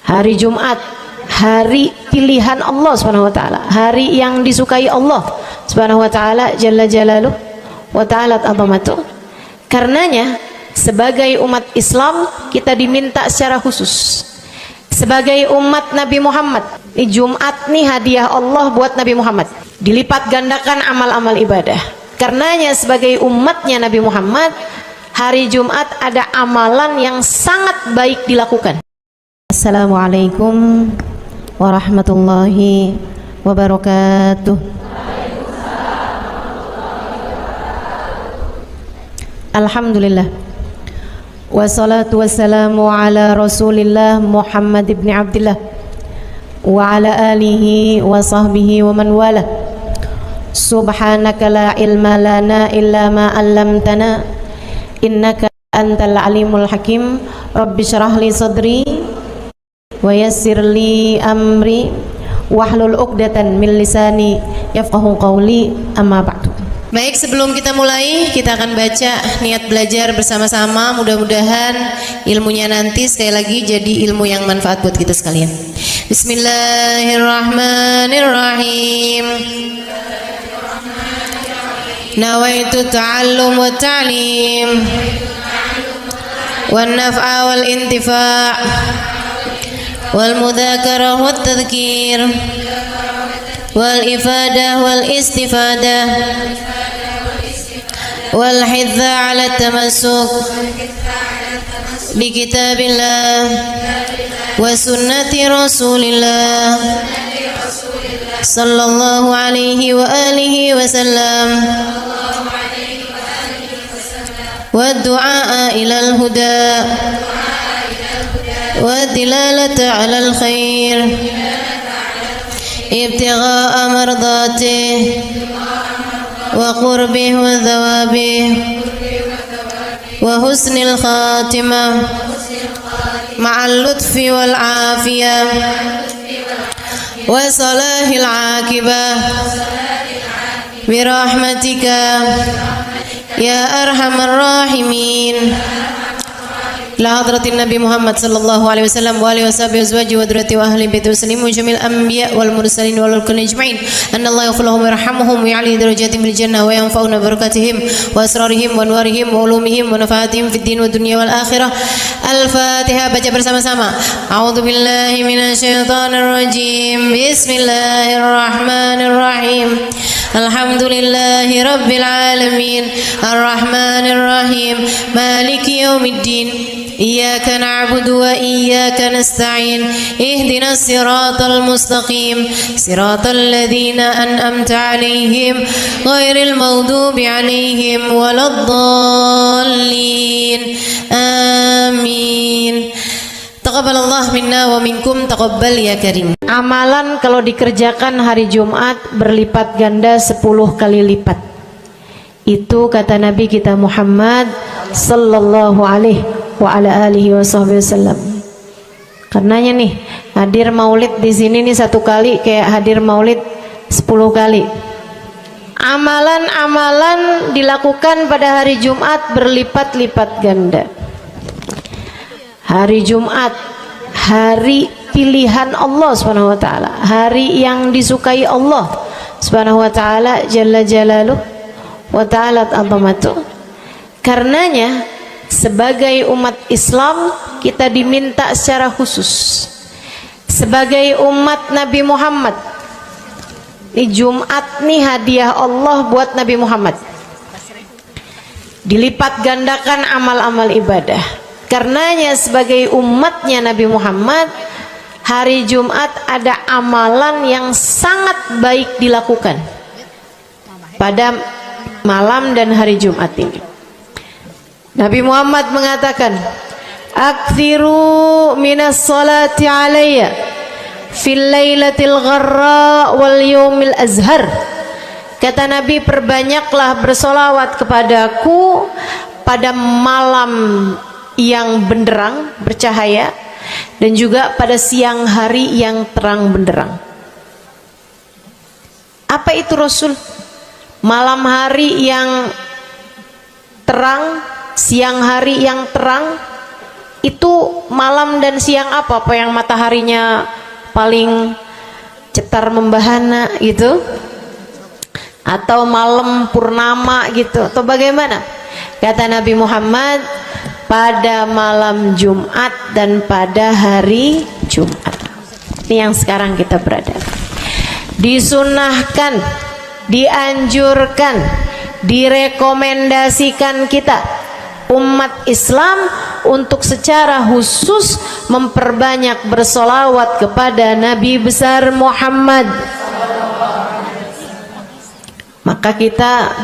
Hari Jumat, hari pilihan Allah Subhanahu wa taala, hari yang disukai Allah Subhanahu wa taala jalla jalaluh wa ta'ala azamatuh. Karenanya sebagai umat Islam kita diminta secara khusus sebagai umat Nabi Muhammad, di Jumat nih hadiah Allah buat Nabi Muhammad, dilipat gandakan amal-amal ibadah. Karenanya sebagai umatnya Nabi Muhammad, hari Jumat ada amalan yang sangat baik dilakukan. Assalamualaikum warahmatullahi wabarakatuh. Alhamdulillah, wassalatu wassalamu ala rasulillah Muhammad ibn Abdillah wa ala alihi wa sahbihi wa man wala. Subhanaka la ilma lana illa ma 'allamtana innaka antal alimul hakim. Rabbi syrah li sadri wa yassir li amri wahlul 'uqdatan min lisani yafqahu qawli, amma ba'du. Baik, sebelum kita mulai, kita akan baca niat belajar bersama-sama. Mudah-mudahan ilmunya nanti sekali lagi jadi ilmu yang manfaat buat kita sekalian. Bismillahirrahmanirrahim. Nawaitu ta'allum wa ta'lim wan naf'a wal intifa' wal mudzakarah wat tadhkir wal ifadah wal istifadah wal hidza 'ala tamassuk bi kitabillah wa sunnati rasulillah sallallahu alaihi wa alihi wasallam wa du'a ilal huda wa dilalata 'alal khair ibtigha'a mardatih wa qurbih wa thawabih wa husnil khatimah ma'al lutfi wal afiyah wa salahil aqibah birahmatika ya arhamar rahimin. La hadratin Nabi Muhammad sallallahu alaihi wasallam wa alihi washabihi azwaji wa dzurriyyati wa ahli baiti muslimin jamil anbiya wal mursalin wal kulli ajma'in. Anna Allah yaghfiruhum wa yarhamuhum wa ya'li darajatihim fil jannah wa yanfa'una barakatihim wa asrarihim wa anwarihim wa ulumihim wa nafaatihim fid din wa dunya wal akhirah. Al-Fatihah, baca bersama-sama. A'udzu billahi minasyaitonir rajim. Bismillahirrahmanirrahim. Alhamdulillahi rabbil alamin. Arrahmanir rahim. Maliki yaumiddin. Iyyaka na'budu wa iyyaka nasta'in. Ihdinas siratal mustaqim. Siratal ladzina an'amta 'alaihim ghairil maghdubi 'alaihim waladdallin. Amin. Taqabbalallah minna wa minkum, taqabbal ya karim. Amalan kalau dikerjakan hari Jumat berlipat ganda 10 kali lipat. Itu kata Nabi kita Muhammad sallallahu alaihi wa ala alihi wasallam. Karenanya nih, hadir maulid di sini nih 1 kali kayak hadir maulid 10 kali. Amalan-amalan dilakukan pada hari Jumat berlipat-lipat ganda. Hari Jumat, hari pilihan Allah Subhanahu wa taala, hari yang disukai Allah Subhanahu wa taala jalla jalaluh wa ta'ala azamatuh. Karenanya sebagai umat Islam kita diminta secara khusus sebagai umat Nabi Muhammad, di Jumat nih hadiah Allah buat Nabi Muhammad, dilipat gandakan amal-amal ibadah. Karenanya sebagai umatnya Nabi Muhammad, hari Jumat ada amalan yang sangat baik dilakukan pada malam dan hari Jumat ini. Nabi Muhammad mengatakan, "Aktsiru minas salati alayya fil lailatil gharra wal yaumil azhar." Kata Nabi, perbanyaklah bersolawat kepadaku pada malam yang benderang, bercahaya, dan juga pada siang hari yang terang benderang. Apa itu Rasul? Malam hari yang terang, siang hari yang terang, Itu malam dan siang apa yang mataharinya paling cetar membahana gitu, atau malam purnama gitu, atau bagaimana? Kata Nabi Muhammad, pada malam Jumat dan pada hari Jumat. Ini yang sekarang kita berada. Disunahkan, dianjurkan, direkomendasikan kita umat Islam untuk secara khusus memperbanyak bersolawat kepada Nabi besar Muhammad. Maka kita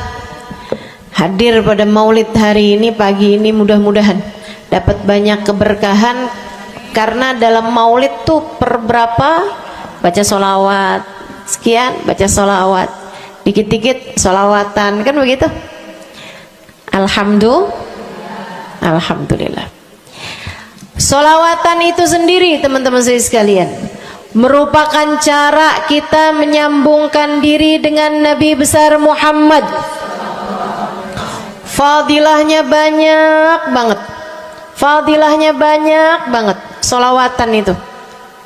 hadir pada maulid hari ini, pagi ini, mudah-mudahan dapat banyak keberkahan, karena dalam maulid tuh per berapa baca solawat sekian, baca solawat dikit-dikit, solawatan, kan begitu. Alhamdulillah. Solawatan itu sendiri teman-teman sekalian merupakan cara kita menyambungkan diri dengan Nabi besar Muhammad. Fadilahnya banyak banget, fadilahnya banyak banget. Solawatan itu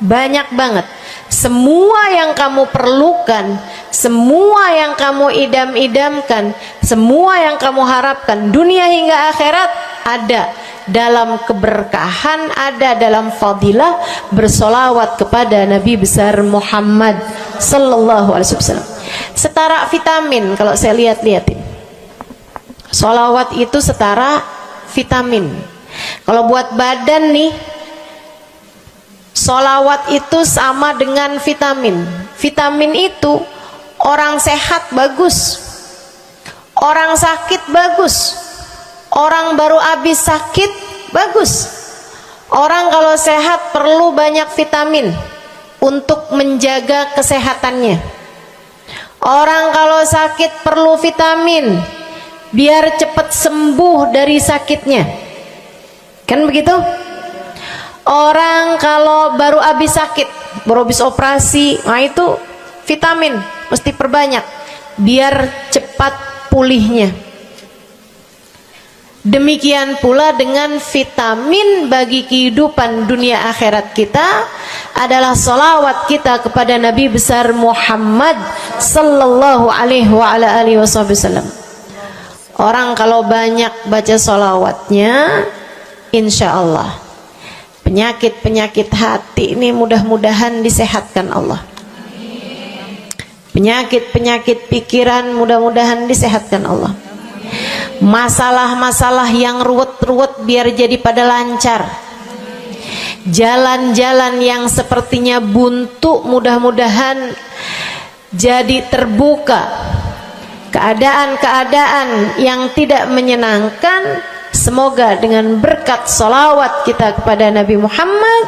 banyak banget. Semua yang kamu perlukan, semua yang kamu idam-idamkan, semua yang kamu harapkan, dunia hingga akhirat, ada dalam keberkahan, ada dalam fadilah bersolawat kepada Nabi besar Muhammad sallallahu alaihi wasallam. Setara vitamin kalau saya lihat-lihatin. Solawat itu setara vitamin. Kalau buat badan nih, solawat itu sama dengan vitamin. Vitamin itu orang sehat bagus, orang sakit bagus, orang baru habis sakit bagus. Orang kalau sehat perlu banyak vitamin untuk menjaga kesehatannya. Orang kalau sakit perlu vitamin biar cepat sembuh dari sakitnya, kan begitu? Orang kalau baru habis sakit, baru habis operasi, nah itu vitamin mesti perbanyak biar cepat pulihnya. Demikian pula dengan vitamin bagi kehidupan dunia akhirat kita adalah salawat kita kepada Nabi besar Muhammad sallallahu alaihi wasallam. Orang kalau banyak baca salawatnya, insya Allah penyakit-penyakit hati ini mudah-mudahan disehatkan Allah. Penyakit-penyakit pikiran mudah-mudahan disehatkan Allah. Masalah-masalah yang ruwet-ruwet biar jadi pada lancar. Jalan-jalan yang sepertinya buntu mudah-mudahan jadi terbuka. Keadaan-keadaan yang tidak menyenangkan, semoga dengan berkat salawat kita kepada Nabi Muhammad,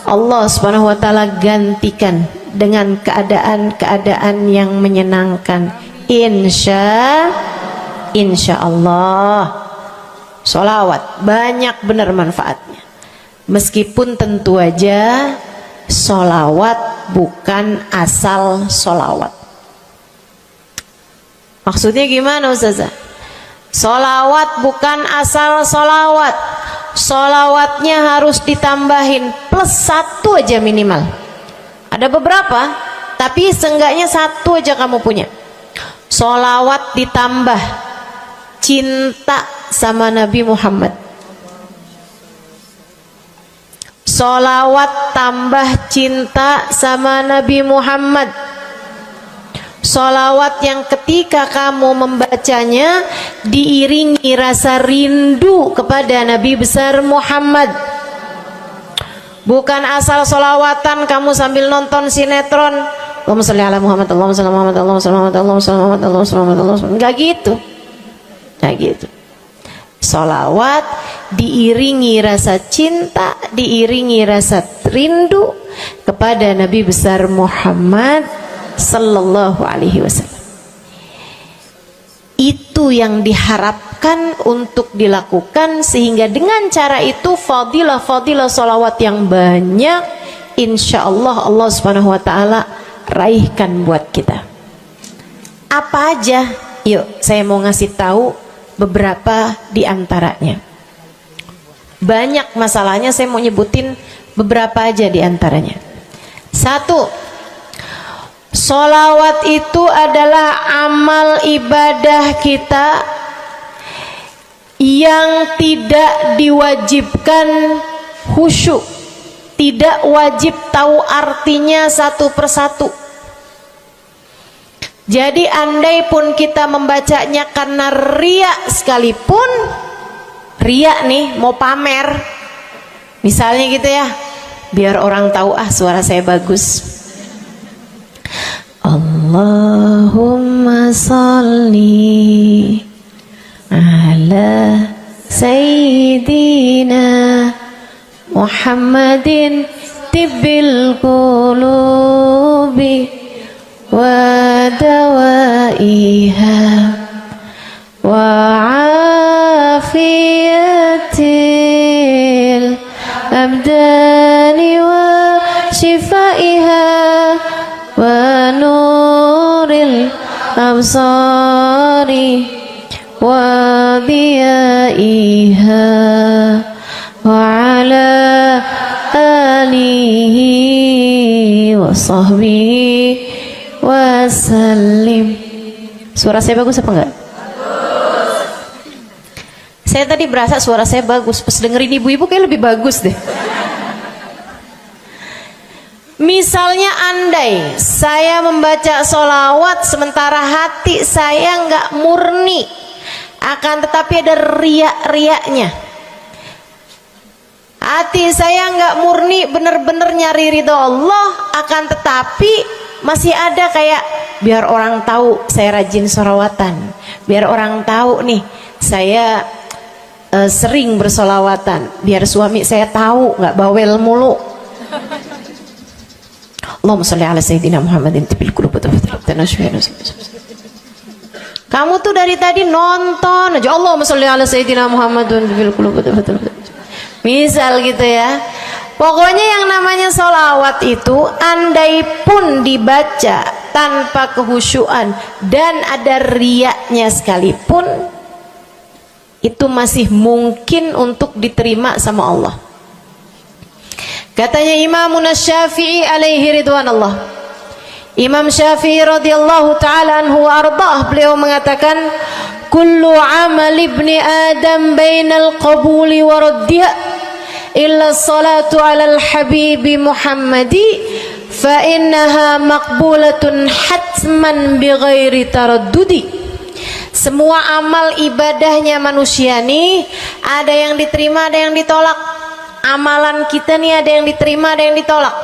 Allah subhanahu wa ta'ala gantikan dengan keadaan-keadaan yang menyenangkan. Insya Allah. Salawat banyak benar manfaatnya. Meskipun tentu aja salawat bukan asal salawat. Maksudnya gimana Ustazah? Solawat bukan asal solawat. Solawatnya harus ditambahin plus 1 aja minimal. Ada beberapa, tapi seenggaknya 1 aja kamu punya. Solawat ditambah cinta sama Nabi Muhammad. Solawat tambah cinta sama Nabi Muhammad. Solawat yang ketika kamu membacanya diiringi rasa rindu kepada Nabi besar Muhammad. Bukan asal solawatan kamu sambil nonton sinetron, Allahumma sholli ala Muhammad, Allahumma sholli ala Muhammad, Allahumma sholli ala Muhammad, Allahumma sholli ala Muhammad, Allahumma sholli ala Muhammad. Enggak gitu. Enggak gitu. Solawat diiringi rasa cinta, diiringi rasa rindu kepada Nabi besar Muhammad sallallahu alaihi wasallam. Itu yang diharapkan untuk dilakukan, sehingga dengan cara itu fadilah-fadilah salawat yang banyak insyaallah Allah subhanahu wa ta'ala raihkan buat kita. Apa aja? Yuk saya mau ngasih tahu beberapa di antaranya. banyak masalahnya. Saya mau nyebutin beberapa aja di antaranya. Satu, sholawat itu adalah amal ibadah kita yang tidak diwajibkan khusyuk, tidak wajib tahu artinya satu persatu. Jadi andai pun kita membacanya karena riya sekalipun, riya nih mau pamer, misalnya gitu ya, biar orang tahu suara saya bagus. Allahumma sholli ala sayyidina Muhammadin tibbil qulubi wa dawaiha wa afiyatil abdani wa shifaiha wa nuril absari wa diyaiha wa ala alihi wa sahbihi wasallim. Suara saya bagus apa enggak? Bagus. Saya tadi berasa suara saya bagus, pas dengerin ibu-ibu kayak lebih bagus deh. Misalnya andai saya membaca sholawat sementara hati saya enggak murni, akan tetapi ada riak-riaknya. Hati saya enggak murni bener-bener nyari ridho Allah, akan tetapi masih ada kayak biar orang tahu saya rajin sholawatan, biar orang tahu nih saya sering bersolawatan, biar suami saya tahu nggak bawel mulu. Allahumma sholli ala sayyidina Muhammadin tibil qulubi. Kamu tuh dari tadi nonton aja Allahumma sholli ala sayyidina Muhammadin tibil qulubi. Misal gitu ya. Pokoknya yang namanya sholawat itu andai pun dibaca tanpa kehusyuan dan ada riaknya sekalipun, itu masih mungkin untuk diterima sama Allah. Katanya Imam Syafi'i alaihi ridwanallah, Imam Syafi'i radhiyallahu ta'ala anhu wa ardhah, beliau mengatakan kullu amal ibni adam bainal qabuli wa raddiha illa salatu alal habibi Muhammadi fa innaha maqbulatun hatman bighairi taraddudi. Semua amal ibadahnya manusia nih ada yang diterima, ada yang ditolak. Amalan kita nih ada yang diterima, ada yang ditolak.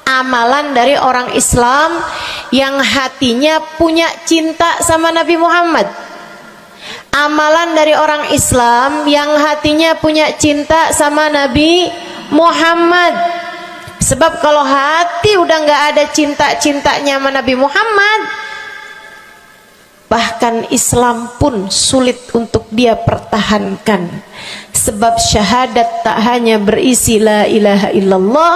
Amalan dari orang Islam yang hatinya punya cinta sama Nabi Muhammad, amalan dari orang Islam yang hatinya punya cinta sama Nabi Muhammad. Sebab kalau hati udah nggak ada cinta-cintanya sama Nabi Muhammad, bahkan Islam pun sulit untuk dia pertahankan. Sebab syahadat tak hanya berisi la ilaha illallah,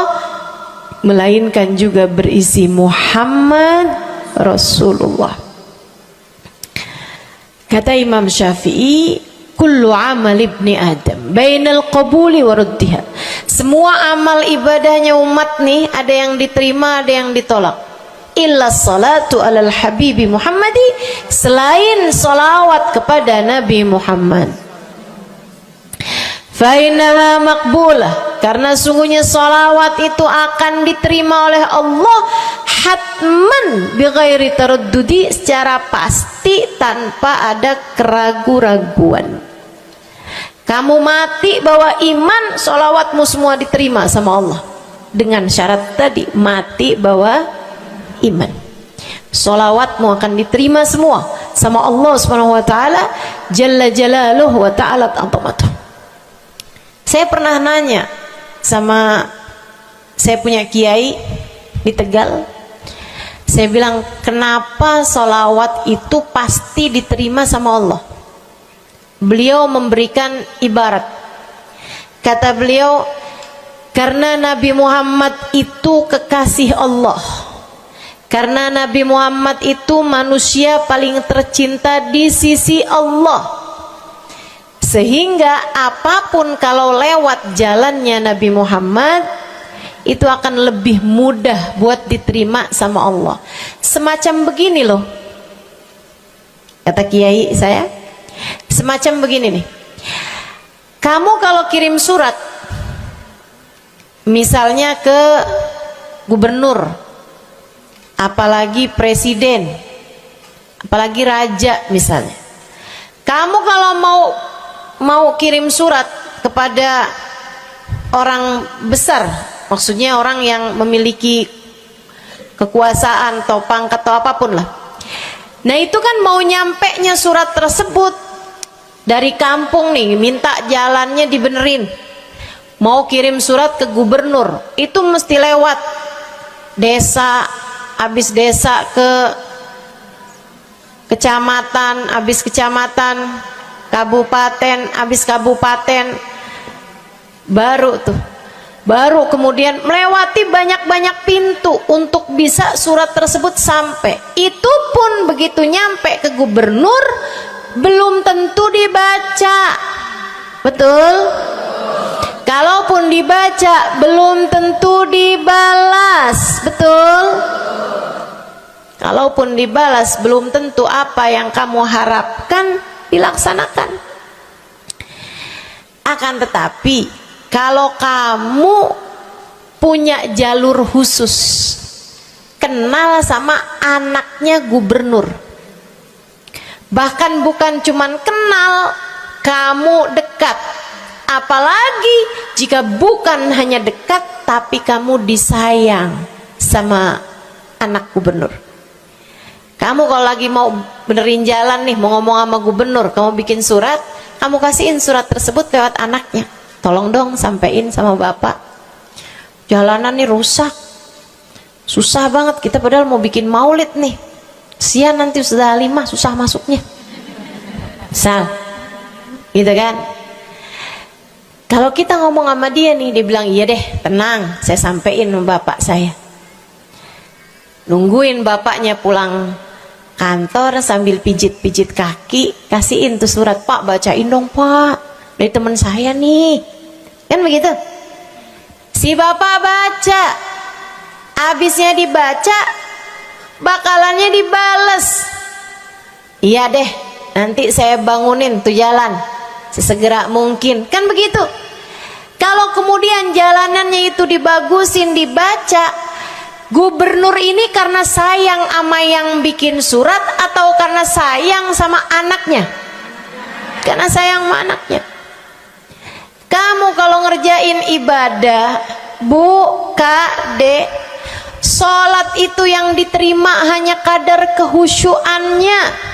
melainkan juga berisi Muhammad Rasulullah. Kata Imam Syafi'i, kullu amal ibni adam bainal qabuli wa raddiha. Semua amal ibadahnya umat nih ada yang diterima, ada yang ditolak. Illa salatu alal habibi Muhammadi, selain salawat kepada Nabi Muhammad. Fa innaha maqbulah, karena sungguhnya salawat itu akan diterima oleh Allah hatman bighairi taraddudi, secara pasti tanpa ada keraguan-raguan. Kamu mati bawa iman, sholawatmu semua diterima sama Allah. Dengan syarat tadi, mati bawa iman, sholawatmu akan diterima semua sama Allah Subhanahu wa ta'ala Jalla Jalaluhu wa ta'ala azamatuh. Saya pernah nanya sama saya punya kiai di Tegal. Saya bilang, kenapa sholawat itu pasti diterima sama Allah? Beliau memberikan ibarat. Kata beliau, karena Nabi Muhammad itu kekasih Allah. Karena Nabi Muhammad itu manusia paling tercinta di sisi Allah. Sehingga apapun kalau lewat jalannya Nabi Muhammad itu akan lebih mudah buat diterima sama Allah. Semacam begini loh, kata kiai saya, semacam begini nih. Kamu kalau kirim surat misalnya ke gubernur, apalagi presiden, apalagi raja misalnya, kamu kalau mau kirim surat kepada orang besar, maksudnya orang yang memiliki kekuasaan atau pangkat atau apapun lah. Nah itu kan mau nyampe nya surat tersebut dari kampung nih, minta jalannya dibenerin, mau kirim surat ke gubernur, itu mesti lewat desa, habis desa ke kecamatan, habis kecamatan, kabupaten, habis kabupaten, baru kemudian melewati banyak-banyak pintu untuk bisa surat tersebut sampai. Itu pun begitu nyampe ke gubernur belum tentu dibaca, betul? Kalaupun dibaca belum tentu dibalas, betul? Kalaupun dibalas belum tentu apa yang kamu harapkan dilaksanakan. Akan tetapi kalau kamu punya jalur khusus, kenal sama anaknya gubernur, bahkan bukan cuman kenal, kamu dekat, apalagi jika bukan hanya dekat tapi kamu disayang sama anak gubernur. Kamu kalau lagi mau benerin jalan nih, mau ngomong sama gubernur, kamu bikin surat, kamu kasihin surat tersebut lewat anaknya, tolong dong sampein sama bapak, jalanan nih rusak, susah banget, kita padahal mau bikin maulid nih, sian nanti sudah 5 susah masuknya, misal gitu kan. Kalau kita ngomong sama dia nih, dia bilang iya deh, tenang, saya sampein sama bapak saya. Nungguin bapaknya pulang kantor sambil pijit-pijit kaki, kasihin tuh surat, Pak bacain dong Pak, dari teman saya nih, kan begitu. Si bapak baca, habisnya dibaca, bakalannya dibales, iya deh, nanti saya bangunin tuh jalan sesegera mungkin, kan begitu. Kalau kemudian jalanannya itu dibagusin, dibaca, gubernur ini karena sayang sama yang bikin surat atau karena sayang sama anaknya? Karena sayang sama anaknya. Kamu kalau ngerjain ibadah, Bu, Kak, Dek, sholat itu yang diterima hanya kadar kehusyuannya.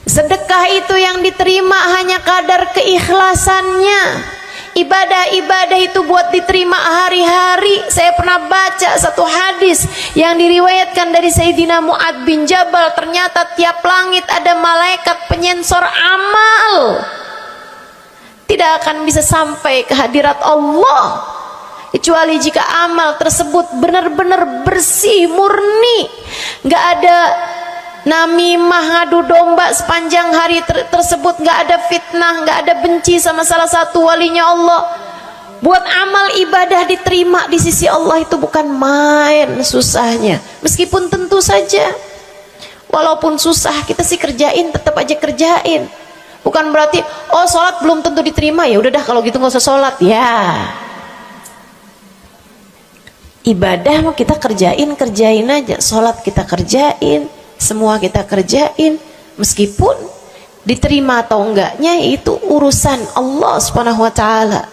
Sedekah itu yang diterima hanya kadar keikhlasannya. Ibadah-ibadah itu buat diterima hari-hari. Saya pernah baca satu hadis yang diriwayatkan dari Sayyidina Mu'ad bin Jabal, ternyata tiap langit ada malaikat penyensor amal, tidak akan bisa sampai ke hadirat Allah kecuali jika amal tersebut benar-benar bersih, murni, nggak ada namimah, ngadu domba sepanjang hari tersebut, nggak ada fitnah, nggak ada benci sama salah satu walinya Allah. Buat amal ibadah diterima di sisi Allah itu bukan main susahnya. Meskipun tentu saja walaupun susah kita sih kerjain, tetap aja kerjain. Bukan berarti oh sholat belum tentu diterima, ya udah dah kalau gitu nggak usah sholat ya. Ibadah mau kita kerjain aja, sholat kita kerjain, semua kita kerjain, meskipun diterima atau enggaknya itu urusan Allah Subhanahu wa taala.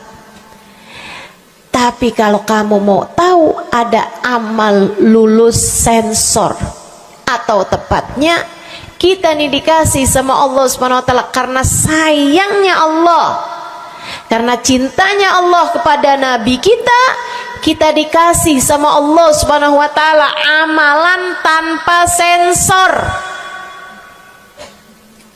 Tapi kalau kamu mau tahu, ada amal lulus sensor, atau tepatnya kita nih dikasih sama Allah Subhanahu wa taala karena sayangnya Allah, karena cintanya Allah kepada nabi kita, kita dikasih sama Allah Subhanahu wa taala amalan tanpa sensor,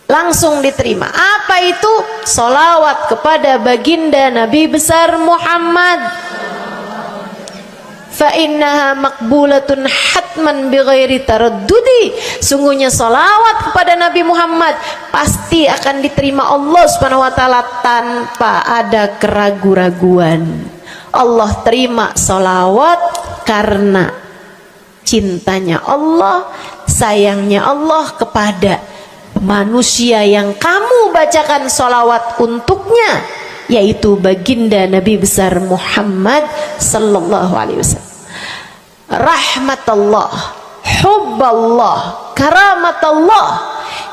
langsung diterima. Apa itu? Sholawat kepada baginda Nabi besar Muhammad. fa innaha maqbulatun hatman bighairi taraddudi. Sungguhnya salawat kepada Nabi Muhammad pasti akan diterima Allah Subhanahu wa taala tanpa ada keraguan-raguan. Allah terima salawat karena cintanya Allah, sayangnya Allah kepada manusia yang kamu bacakan salawat untuknya, yaitu baginda Nabi besar Muhammad sallallahu alaihi wasallam. Rahmatullah, hubballah, karamatullah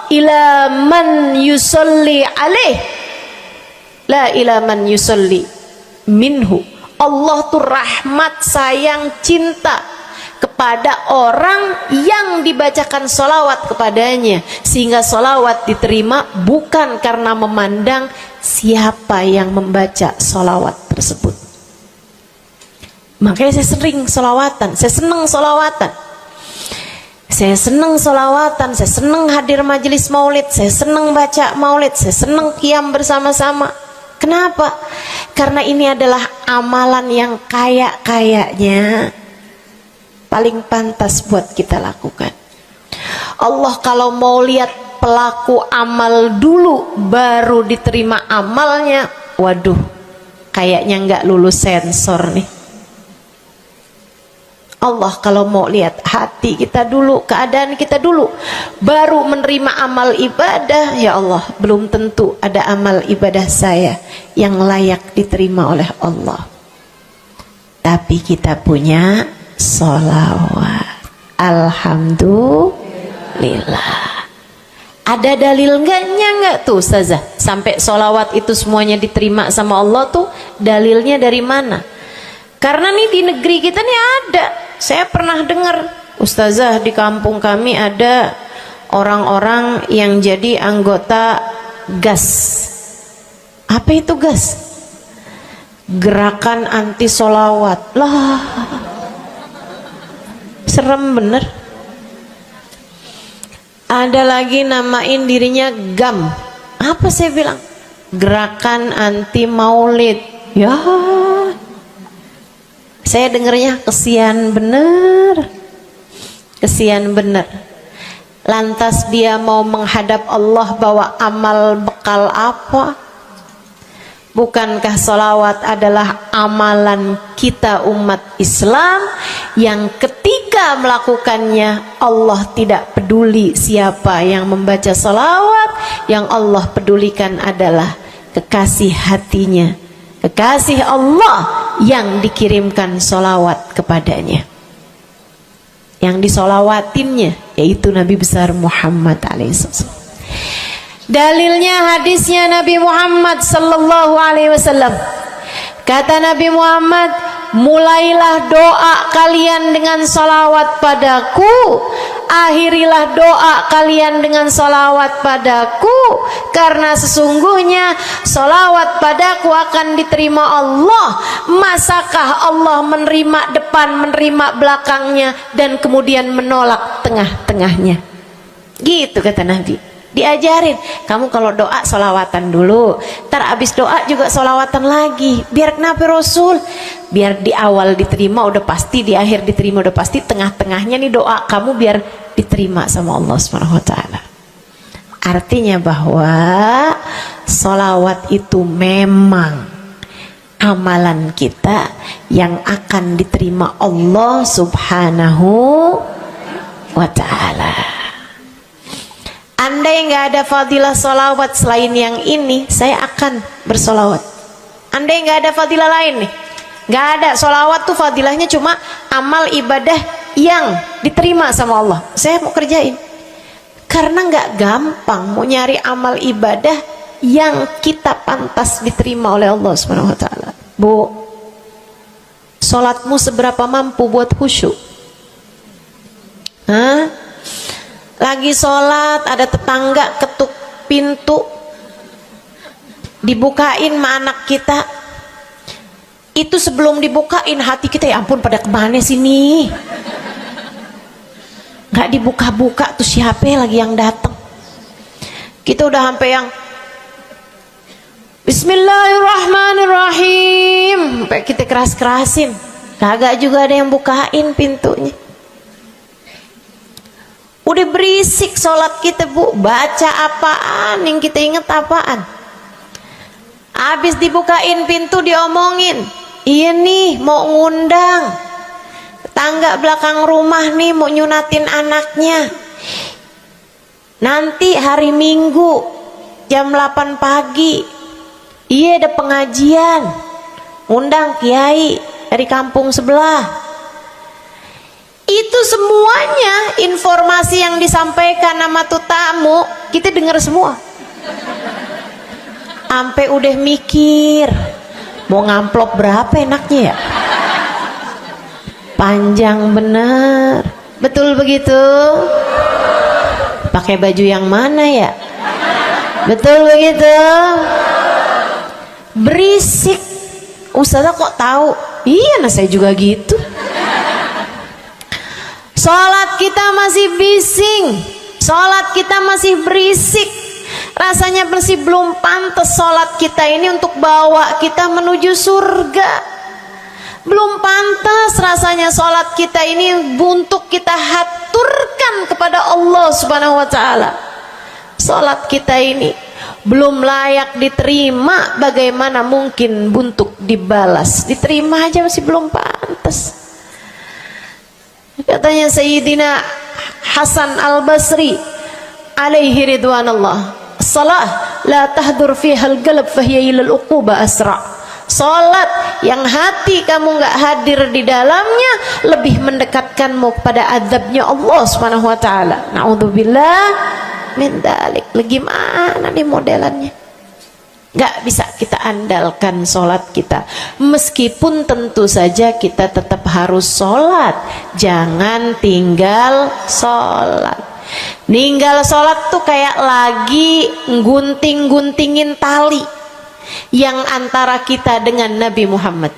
ila man yusalli alaih, la ila man yusalli minhu. Allah tuh rahmat, sayang, cinta kepada orang yang dibacakan solawat kepadanya, sehingga solawat diterima bukan karena memandang siapa yang membaca solawat tersebut. Makanya saya sering solawatan, saya senang solawatan, saya senang solawatan, saya senang hadir majelis maulid, saya senang baca maulid, saya senang qiyam bersama-sama. Kenapa? Karena ini adalah amalan yang kayaknya paling pantas buat kita lakukan. Allah kalau mau lihat pelaku amal dulu baru diterima amalnya, waduh, kayaknya nggak lulus sensor nih. Allah kalau mau lihat hati kita dulu, keadaan kita dulu, baru menerima amal ibadah, ya Allah, belum tentu ada amal ibadah saya yang layak diterima oleh Allah. Tapi kita punya sholawat, alhamdulillah. Ada dalil nggak tuh Ustazah sampai sholawat itu semuanya diterima sama Allah tuh? Dalilnya dari mana? Karena nih di negeri kita nih ada, saya pernah dengar Ustazah, di kampung kami ada orang-orang yang jadi anggota GAS. Apa itu GAS? Gerakan anti sholawat. Lah, serem bener. Ada lagi namain dirinya GAM. Apa saya bilang? Gerakan anti maulid. Ya, saya dengernya kesian bener, kesian bener. Lantas dia mau menghadap Allah bawa amal bekal apa? Bukankah sholawat adalah amalan kita umat Islam yang ketika melakukannya Allah tidak peduli siapa yang membaca sholawat, yang Allah pedulikan adalah kekasih hatinya, kekasih Allah yang dikirimkan sholawat kepadanya, yang disolawatinnya yaitu Nabi besar Muhammad alaihissalam. Dalilnya hadisnya Nabi Muhammad sallallahu alaihi wasallam. Kata Nabi Muhammad, mulailah doa kalian dengan salawat padaku, akhirilah doa kalian dengan salawat padaku, karena sesungguhnya salawat padaku akan diterima Allah. Masakah Allah menerima depan, menerima belakangnya, dan kemudian menolak tengah-tengahnya? Gitu kata Nabi. Diajarin, kamu kalau doa solawatan dulu, ntar abis doa juga solawatan lagi. Biar kenapa Rasul? Biar di awal diterima udah pasti, di akhir diterima udah pasti, tengah-tengahnya nih doa kamu biar diterima sama Allah Subhanahu wa taala. Artinya bahwa solawat itu memang amalan kita yang akan diterima Allah Subhanahu wa taala. Andai nggak ada fadilah solawat selain yang ini, saya akan bersolawat. Andai nggak ada fadilah lain nih, nggak ada solawat tuh fadilahnya cuma amal ibadah yang diterima sama Allah, saya mau kerjain. Karena nggak gampang mau nyari amal ibadah yang kita pantas diterima oleh Allah Subhanahu wa taala. Bu, sholatmu seberapa mampu buat khusyuk? Hah? Lagi sholat ada tetangga ketuk pintu, dibukain sama anak kita. Itu sebelum dibukain hati kita, ya ampun pada kemana sini? Gak dibuka-buka tuh siapa lagi yang datang? Kita udah sampai yang Bismillahirrahmanirrahim, sampai kita keras-kerasin. kagak juga ada yang bukain pintunya. Udah berisik sholat kita Bu, baca apaan, yang kita inget apaan. Habis dibukain pintu diomongin, iya nih mau ngundang tetangga belakang rumah nih, mau nyunatin anaknya nanti hari Minggu jam 8 pagi, iya ada pengajian, ngundang kiai dari kampung sebelah. Itu semuanya informasi yang disampaikan sama tuh tamu kita dengar semua. Sampai udah mikir mau ngamplop berapa enaknya ya, panjang bener, betul begitu? Pakai baju yang mana ya, betul begitu? Berisik. Ustazah kok tahu? Iya, nah saya juga gitu. Sholat kita masih bising, sholat kita masih berisik, rasanya masih belum pantas sholat kita ini untuk bawa kita menuju surga. Belum pantas rasanya sholat kita ini untuk kita haturkan kepada Allah Subhanahu wa ta'ala. Sholat kita ini belum layak diterima, bagaimana mungkin untuk dibalas? Diterima aja masih belum pantas. Katanya Sayyidina Hasan Al-Basri alaihi ridwanallah, salah la tahdur fihal galab fahiya ilal uquba asra. Salat yang hati kamu nggak hadir di dalamnya lebih mendekatkanmu kepada azabnya Allah Subhanahu wa taala. Naudzubillah min dzalik. Gimana nih modelannya? Gak bisa kita andalkan sholat kita, meskipun tentu saja kita tetap harus sholat, jangan tinggal sholat. Ninggal sholat tuh kayak lagi gunting-guntingin tali yang antara kita dengan Nabi Muhammad.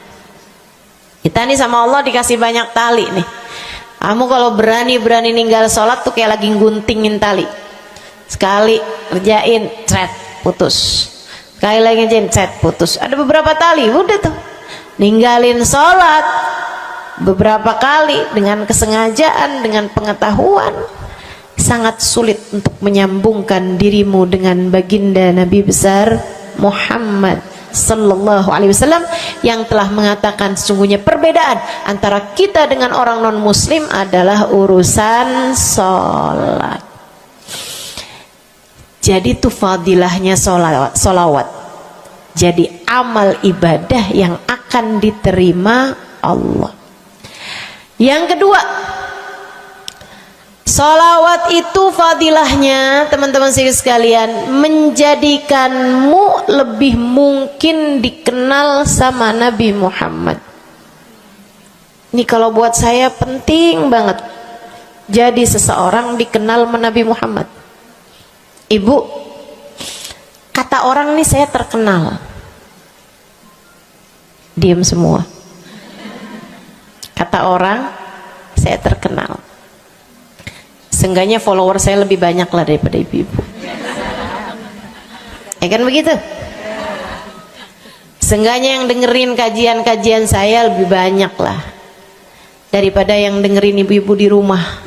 Kita nih sama Allah dikasih banyak tali nih. Kamu kalau berani-berani ninggal sholat tuh kayak lagi guntingin tali. Sekali kerjain, cret, putus. Sekali lagi cet, putus. Ada beberapa tali, udah tuh ninggalin sholat beberapa kali dengan kesengajaan, dengan pengetahuan, sangat sulit untuk menyambungkan dirimu dengan baginda Nabi besar Muhammad sallallahu alaihi wasallam yang telah mengatakan sesungguhnya perbedaan antara kita dengan orang non muslim adalah urusan sholat. Jadi itu fadilahnya solawat. Jadi amal ibadah yang akan diterima Allah. Yang kedua, solawat itu fadilahnya teman-teman sekalian menjadikanmu lebih mungkin dikenal sama Nabi Muhammad. Ini kalau buat saya penting banget. Jadi seseorang dikenal sama Nabi Muhammad. Ibu, kata orang nih saya terkenal. Diam semua. Kata orang saya terkenal. Seenggaknya follower saya lebih banyak lah daripada ibu-ibu. Ya kan begitu? Seenggaknya yang dengerin kajian-kajian saya lebih banyak lah daripada yang dengerin ibu-ibu di rumah.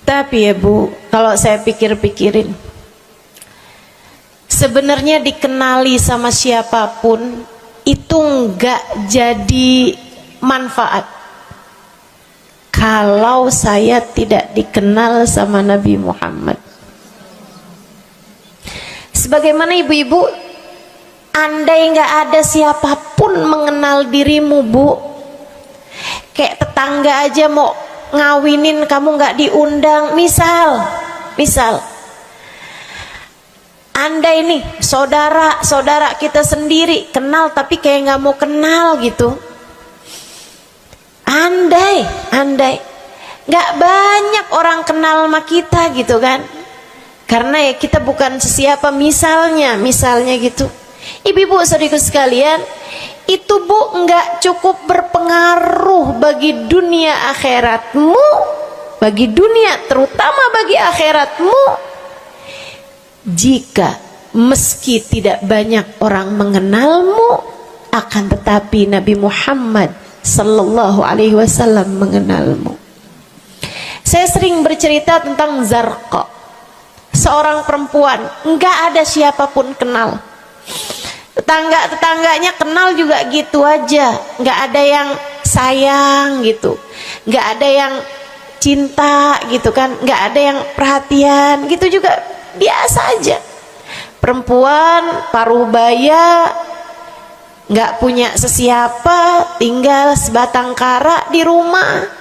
Tapi ya Bu, kalau saya pikir-pikirin, sebenarnya dikenali sama siapapun itu enggak jadi manfaat kalau saya tidak dikenal sama Nabi Muhammad. Sebagaimana ibu-ibu, andai enggak ada siapapun mengenal dirimu Bu, kayak tetangga aja mau ngawinin kamu nggak diundang, misal andai nih saudara kita sendiri kenal tapi kayak nggak mau kenal gitu, andai nggak banyak orang kenal sama kita gitu kan, karena ya kita bukan sesiapa, misalnya gitu. Ibu-ibu saudaraku sekalian, itu Bu nggak cukup berpengaruh bagi dunia akhiratmu, bagi dunia terutama bagi akhiratmu, jika meski tidak banyak orang mengenalmu akan tetapi Nabi Muhammad sallallahu alaihi wasallam mengenalmu. Saya sering bercerita tentang Zarqa, seorang perempuan, enggak ada siapapun kenal. Tetangga-tetangganya kenal juga gitu aja, enggak ada yang sayang gitu, enggak ada yang cinta gitu kan, enggak ada yang perhatian gitu, juga biasa aja. Perempuan paruh baya, nggak punya sesiapa, tinggal sebatang kara di rumah.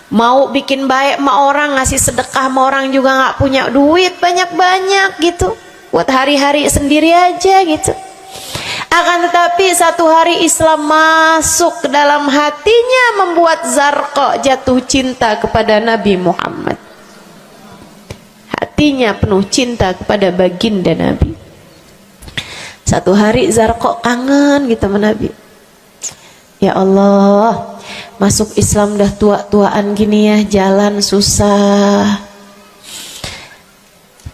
Mau bikin baik sama orang, ngasih sedekah sama orang juga nggak punya duit banyak-banyak gitu, buat hari-hari sendiri aja gitu. Akan tetapi satu hari Islam masuk ke dalam hatinya, membuat Zarqa jatuh cinta kepada Nabi Muhammad. Hatinya penuh cinta kepada baginda Nabi. Satu hari Zarqa kangen gitu sama Nabi. Ya Allah, masuk Islam dah tua-tuaan gini ya, jalan susah.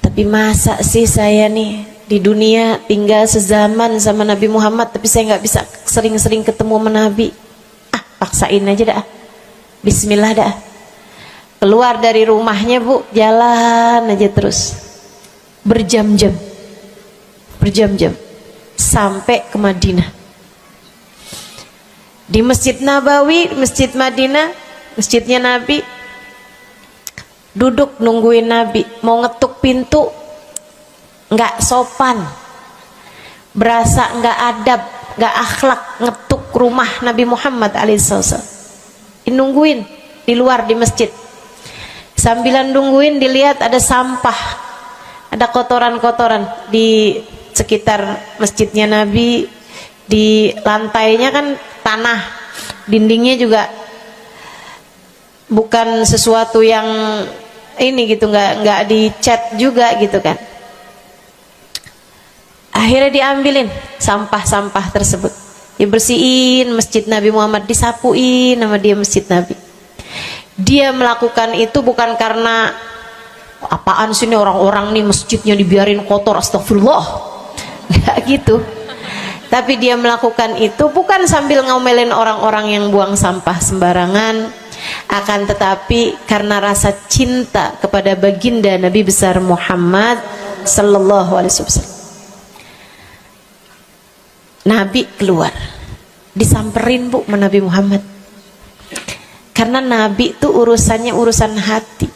Tapi masa sih saya nih di dunia tinggal sezaman sama Nabi Muhammad, tapi saya nggak bisa sering-sering ketemu sama Nabi. Paksain aja dah. Bismillah dah. Keluar dari rumahnya bu, jalan aja terus berjam-jam sampai ke Madinah. Di Masjid Nabawi, Masjid Madinah, masjidnya Nabi, duduk nungguin Nabi. Mau ngetuk pintu nggak sopan, berasa nggak adab, nggak akhlak, ngetuk rumah Nabi Muhammad alaihissalam. Nungguin di luar di masjid. Sambilan nungguin dilihat ada sampah, ada kotoran-kotoran di sekitar masjidnya Nabi. Di lantainya kan tanah, dindingnya juga bukan sesuatu yang ini gitu, nggak dicat juga gitu kan. Akhirnya diambilin sampah-sampah tersebut, dibersihin masjid Nabi Muhammad, disapuin nama dia masjid Nabi. Dia melakukan itu bukan karena apaan sih ini orang-orang nih masjidnya dibiarin kotor, astagfirullah, nggak gitu. Tapi dia melakukan itu bukan sambil ngomelin orang-orang yang buang sampah sembarangan, akan tetapi karena rasa cinta kepada baginda Nabi besar Muhammad sallallahu alaihi wasallam. Nabi keluar, disamperin bu sama Nabi Muhammad. Karena Nabi itu urusannya urusan hati.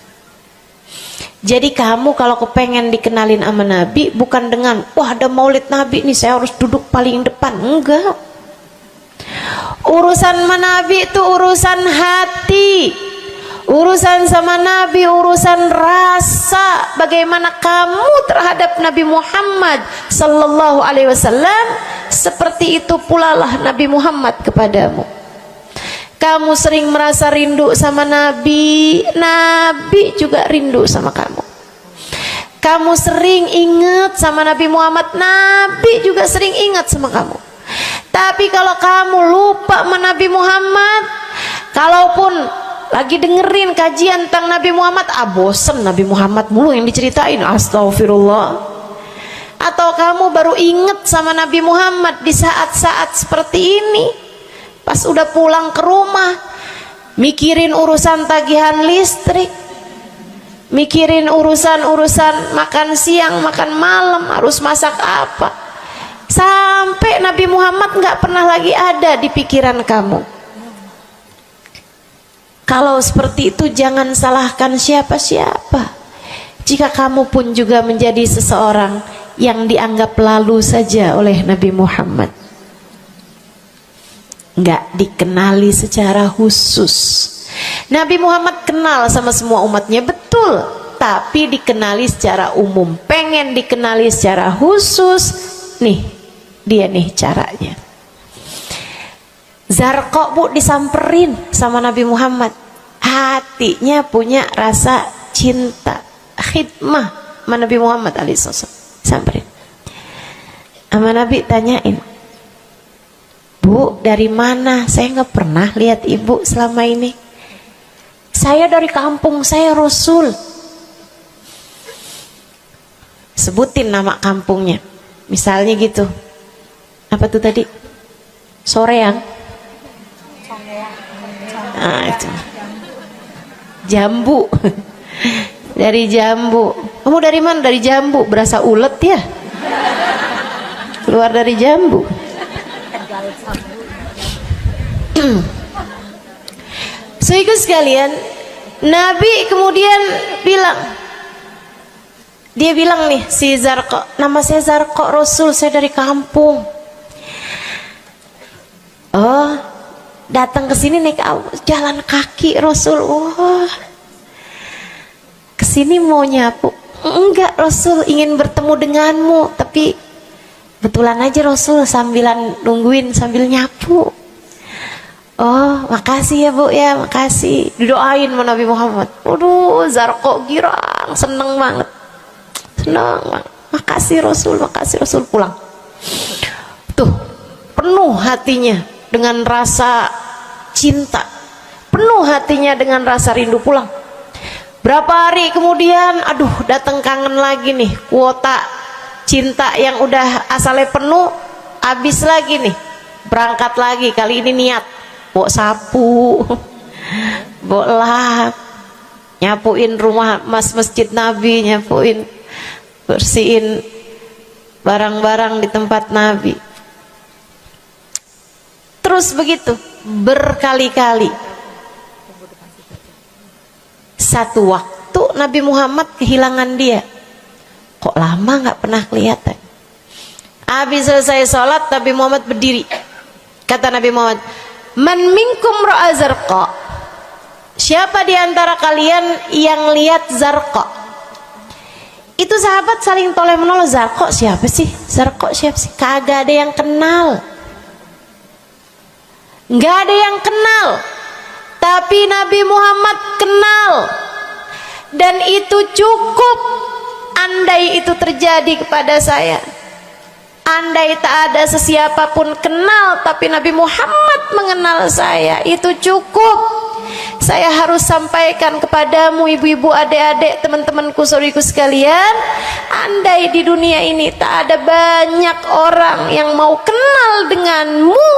Jadi kamu kalau kepengen dikenalin sama Nabi, bukan dengan wah ada maulid Nabi nih saya harus duduk paling depan, enggak. Urusan sama Nabi itu urusan hati. Urusan sama Nabi urusan rasa, bagaimana kamu terhadap Nabi Muhammad sallallahu alaihi wasallam, seperti itu pula lah Nabi Muhammad kepadamu. Kamu sering merasa rindu sama Nabi, Nabi juga rindu sama kamu. Kamu sering ingat sama Nabi Muhammad, Nabi juga sering ingat sama kamu. Tapi kalau kamu lupa sama Nabi Muhammad, kalaupun lagi dengerin kajian tentang Nabi Muhammad, bosen Nabi Muhammad mulu yang diceritain, astagfirullah. Atau kamu baru ingat sama Nabi Muhammad di saat-saat seperti ini, pas udah pulang ke rumah, mikirin urusan tagihan listrik, mikirin urusan makan siang, makan malam, harus masak apa, sampai Nabi Muhammad nggak pernah lagi ada di pikiran kamu. Kalau seperti itu jangan salahkan siapa-siapa. Jika kamu pun juga menjadi seseorang yang dianggap lalu saja oleh Nabi Muhammad, nggak dikenali secara khusus. Nabi Muhammad kenal sama semua umatnya, betul, tapi dikenali secara umum. Pengen dikenali secara khusus, nih dia nih caranya. Zarqa bu disamperin sama Nabi Muhammad, hatinya punya rasa cinta, khidmah sama Nabi Muhammad alaihissalam. Samperin sama Nabi, tanyain, Bu, dari mana? Saya nggak pernah lihat ibu selama ini. Saya dari kampung saya Rasul. Sebutin nama kampungnya. Misalnya gitu. Apa tuh tadi? Soreang. Nah, itu. Jambu. Dari jambu. Kamu dari mana? Dari jambu. Berasa ulet ya? Keluar dari jambu. Saudara sekalian, Nabi kemudian bilang, dia bilang nih si Zarqa, nama saya Zarqa, Rasul, saya dari kampung. Oh, datang ke sini naik jalan kaki Rasul. Wah, kesini mau nyapu? Enggak Rasul, ingin bertemu denganmu, tapi betulan aja Rasul sambilan nungguin sambil nyapu. Oh, makasih ya Bu ya, makasih. Didoain sama Nabi Muhammad. Waduh, Zarqa girang, seneng banget. Seneng banget. Makasih Rasul pulang. Tuh, penuh hatinya dengan rasa cinta. Penuh hatinya dengan rasa rindu pulang. Berapa hari kemudian, aduh, datang kangen lagi nih. Kuota cinta yang udah asalnya penuh, habis lagi nih. Berangkat lagi, kali ini niat. Bawa sapu, bawa lap, nyapuin rumah masjid Nabi, nyapuin, bersihin barang-barang di tempat Nabi. Terus begitu berkali-kali. Satu waktu Nabi Muhammad kehilangan dia. Kok lama nggak pernah kelihatan. Habis selesai sholat, Nabi Muhammad berdiri. Kata Nabi Muhammad, man minkum ra'a Zarqa, siapa di antara kalian yang lihat Zarqa? Itu sahabat saling toleh menolong. Zarqa siapa sih? Zarqa siapa sih? Kagak ada yang kenal, nggak ada yang kenal. Tapi Nabi Muhammad kenal, dan itu cukup. Andai itu terjadi kepada saya, andai tak ada sesiapa pun kenal, tapi Nabi Muhammad mengenal saya, itu cukup. Saya harus sampaikan kepadamu ibu-ibu, adik-adik, teman-temanku, saudariku sekalian, andai di dunia ini tak ada banyak orang yang mau kenal denganmu,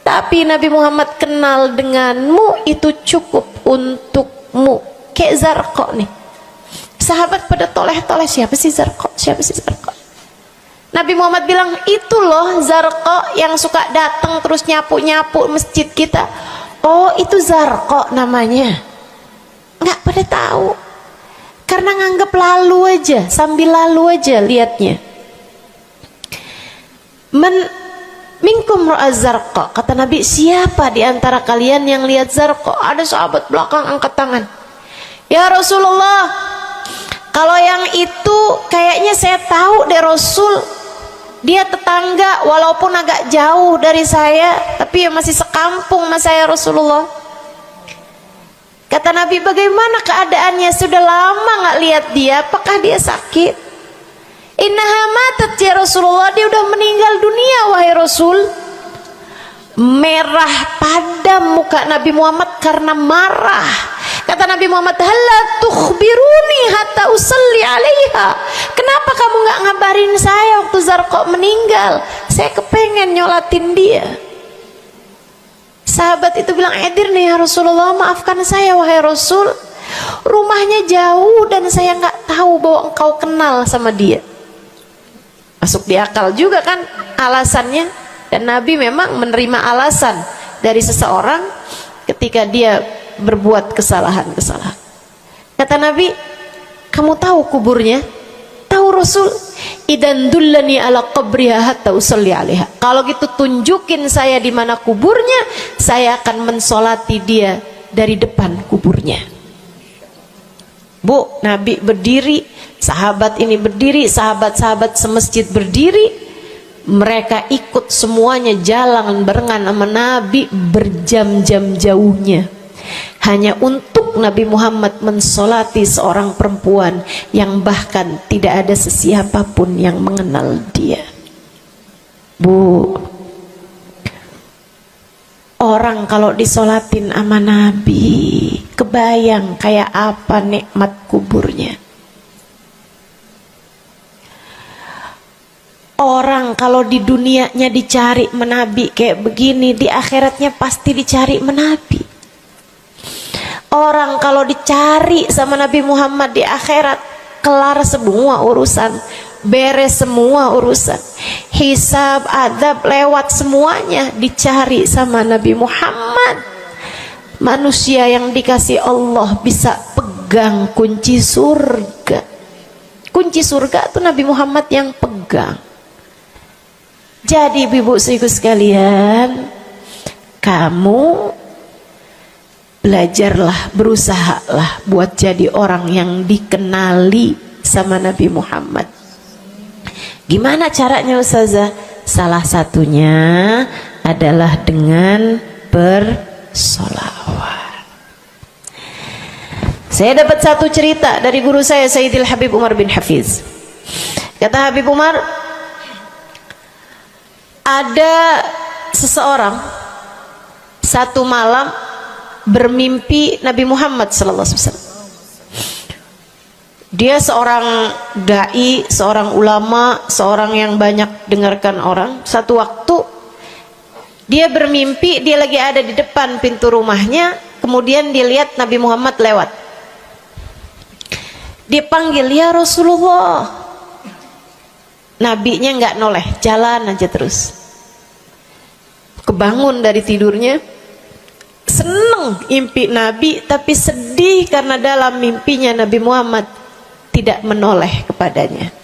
tapi Nabi Muhammad kenal denganmu, itu cukup untukmu. Kayak Zarqa nih, sahabat pada toleh-toleh, siapa sih Zarqa? Siapa sih Zarqa? Nabi Muhammad bilang, itu loh Zarqa yang suka datang terus nyapu-nyapu masjid kita. Oh, itu Zarqa namanya. Nggak pada tahu, karena nganggep lalu aja, sambil lalu aja liatnya. Minkum ra'a Zarqa, kata Nabi, siapa di antara kalian yang lihat Zarqa? Ada sahabat belakang angkat tangan. Ya Rasulullah, kalau yang itu kayaknya saya tahu deh Rasul. Dia tetangga, walaupun agak jauh dari saya, tapi ya masih sekampung sama saya Rasulullah. Kata Nabi, bagaimana keadaannya? Sudah lama nggak lihat dia, apakah dia sakit? Innaha matat ya Rasulullah, dia udah meninggal dunia wahai Rasul. Merah padam muka Nabi Muhammad karena marah. Kata Nabi Muhammad, halla tukhbiruni hatta usalli alaiha. Kenapa kamu nggak ngabarin saya waktu Zarqa meninggal? Saya kepengen nyolatin dia. Sahabat itu bilang, edir nih ya Rasulullah, maafkan saya wahai Rasul, rumahnya jauh dan saya nggak tahu bahwa engkau kenal sama dia. Masuk di akal juga kan alasannya. Dan Nabi memang menerima alasan dari seseorang ketika dia berbuat kesalahan-kesalahan. Kata Nabi, kamu tahu kuburnya? Tahu Rasul? Idan dullani ala qabriha hatta usalli alaiha. Kalau gitu tunjukin saya di mana kuburnya, saya akan mensolati dia dari depan kuburnya. Bu, Nabi berdiri, sahabat ini berdiri, sahabat-sahabat semasjid berdiri. Mereka ikut semuanya jalan barengan sama Nabi berjam-jam jauhnya, hanya untuk Nabi Muhammad mensolati seorang perempuan yang bahkan tidak ada sesiapapun yang mengenal dia. Bu, orang kalau disolatin sama Nabi, kebayang kayak apa nikmat kuburnya. Orang Orang kalau di dunianya dicari menabi kayak begini, di akhiratnya pasti dicari menabi. Orang kalau dicari sama Nabi Muhammad di akhirat, kelar semua urusan, beres semua urusan, hisab, adab lewat semuanya, dicari sama Nabi Muhammad. Manusia yang dikasih Allah bisa pegang kunci surga. Kunci surga itu Nabi Muhammad yang pegang. Jadi ibu-ibu sekalian, kamu belajarlah, berusahalah buat jadi orang yang dikenali sama Nabi Muhammad. Gimana caranya Ustazah? Salah satunya adalah dengan bersolawat. Saya dapat satu cerita dari guru saya, Sayyidil Habib Umar bin Hafiz. Kata Habib Umar, ada seseorang satu malam bermimpi Nabi Muhammad sallallahu alaihi wasallam. Dia seorang dai, seorang ulama, seorang yang banyak dengarkan orang. Satu waktu dia bermimpi, dia lagi ada di depan pintu rumahnya, kemudian dia lihat Nabi Muhammad lewat. Dia panggil, ya Rasulullah. Nabinya nggak noleh, jalan aja terus. Kebangun dari tidurnya, seneng impi Nabi, tapi sedih karena dalam mimpinya Nabi Muhammad tidak menoleh kepadanya.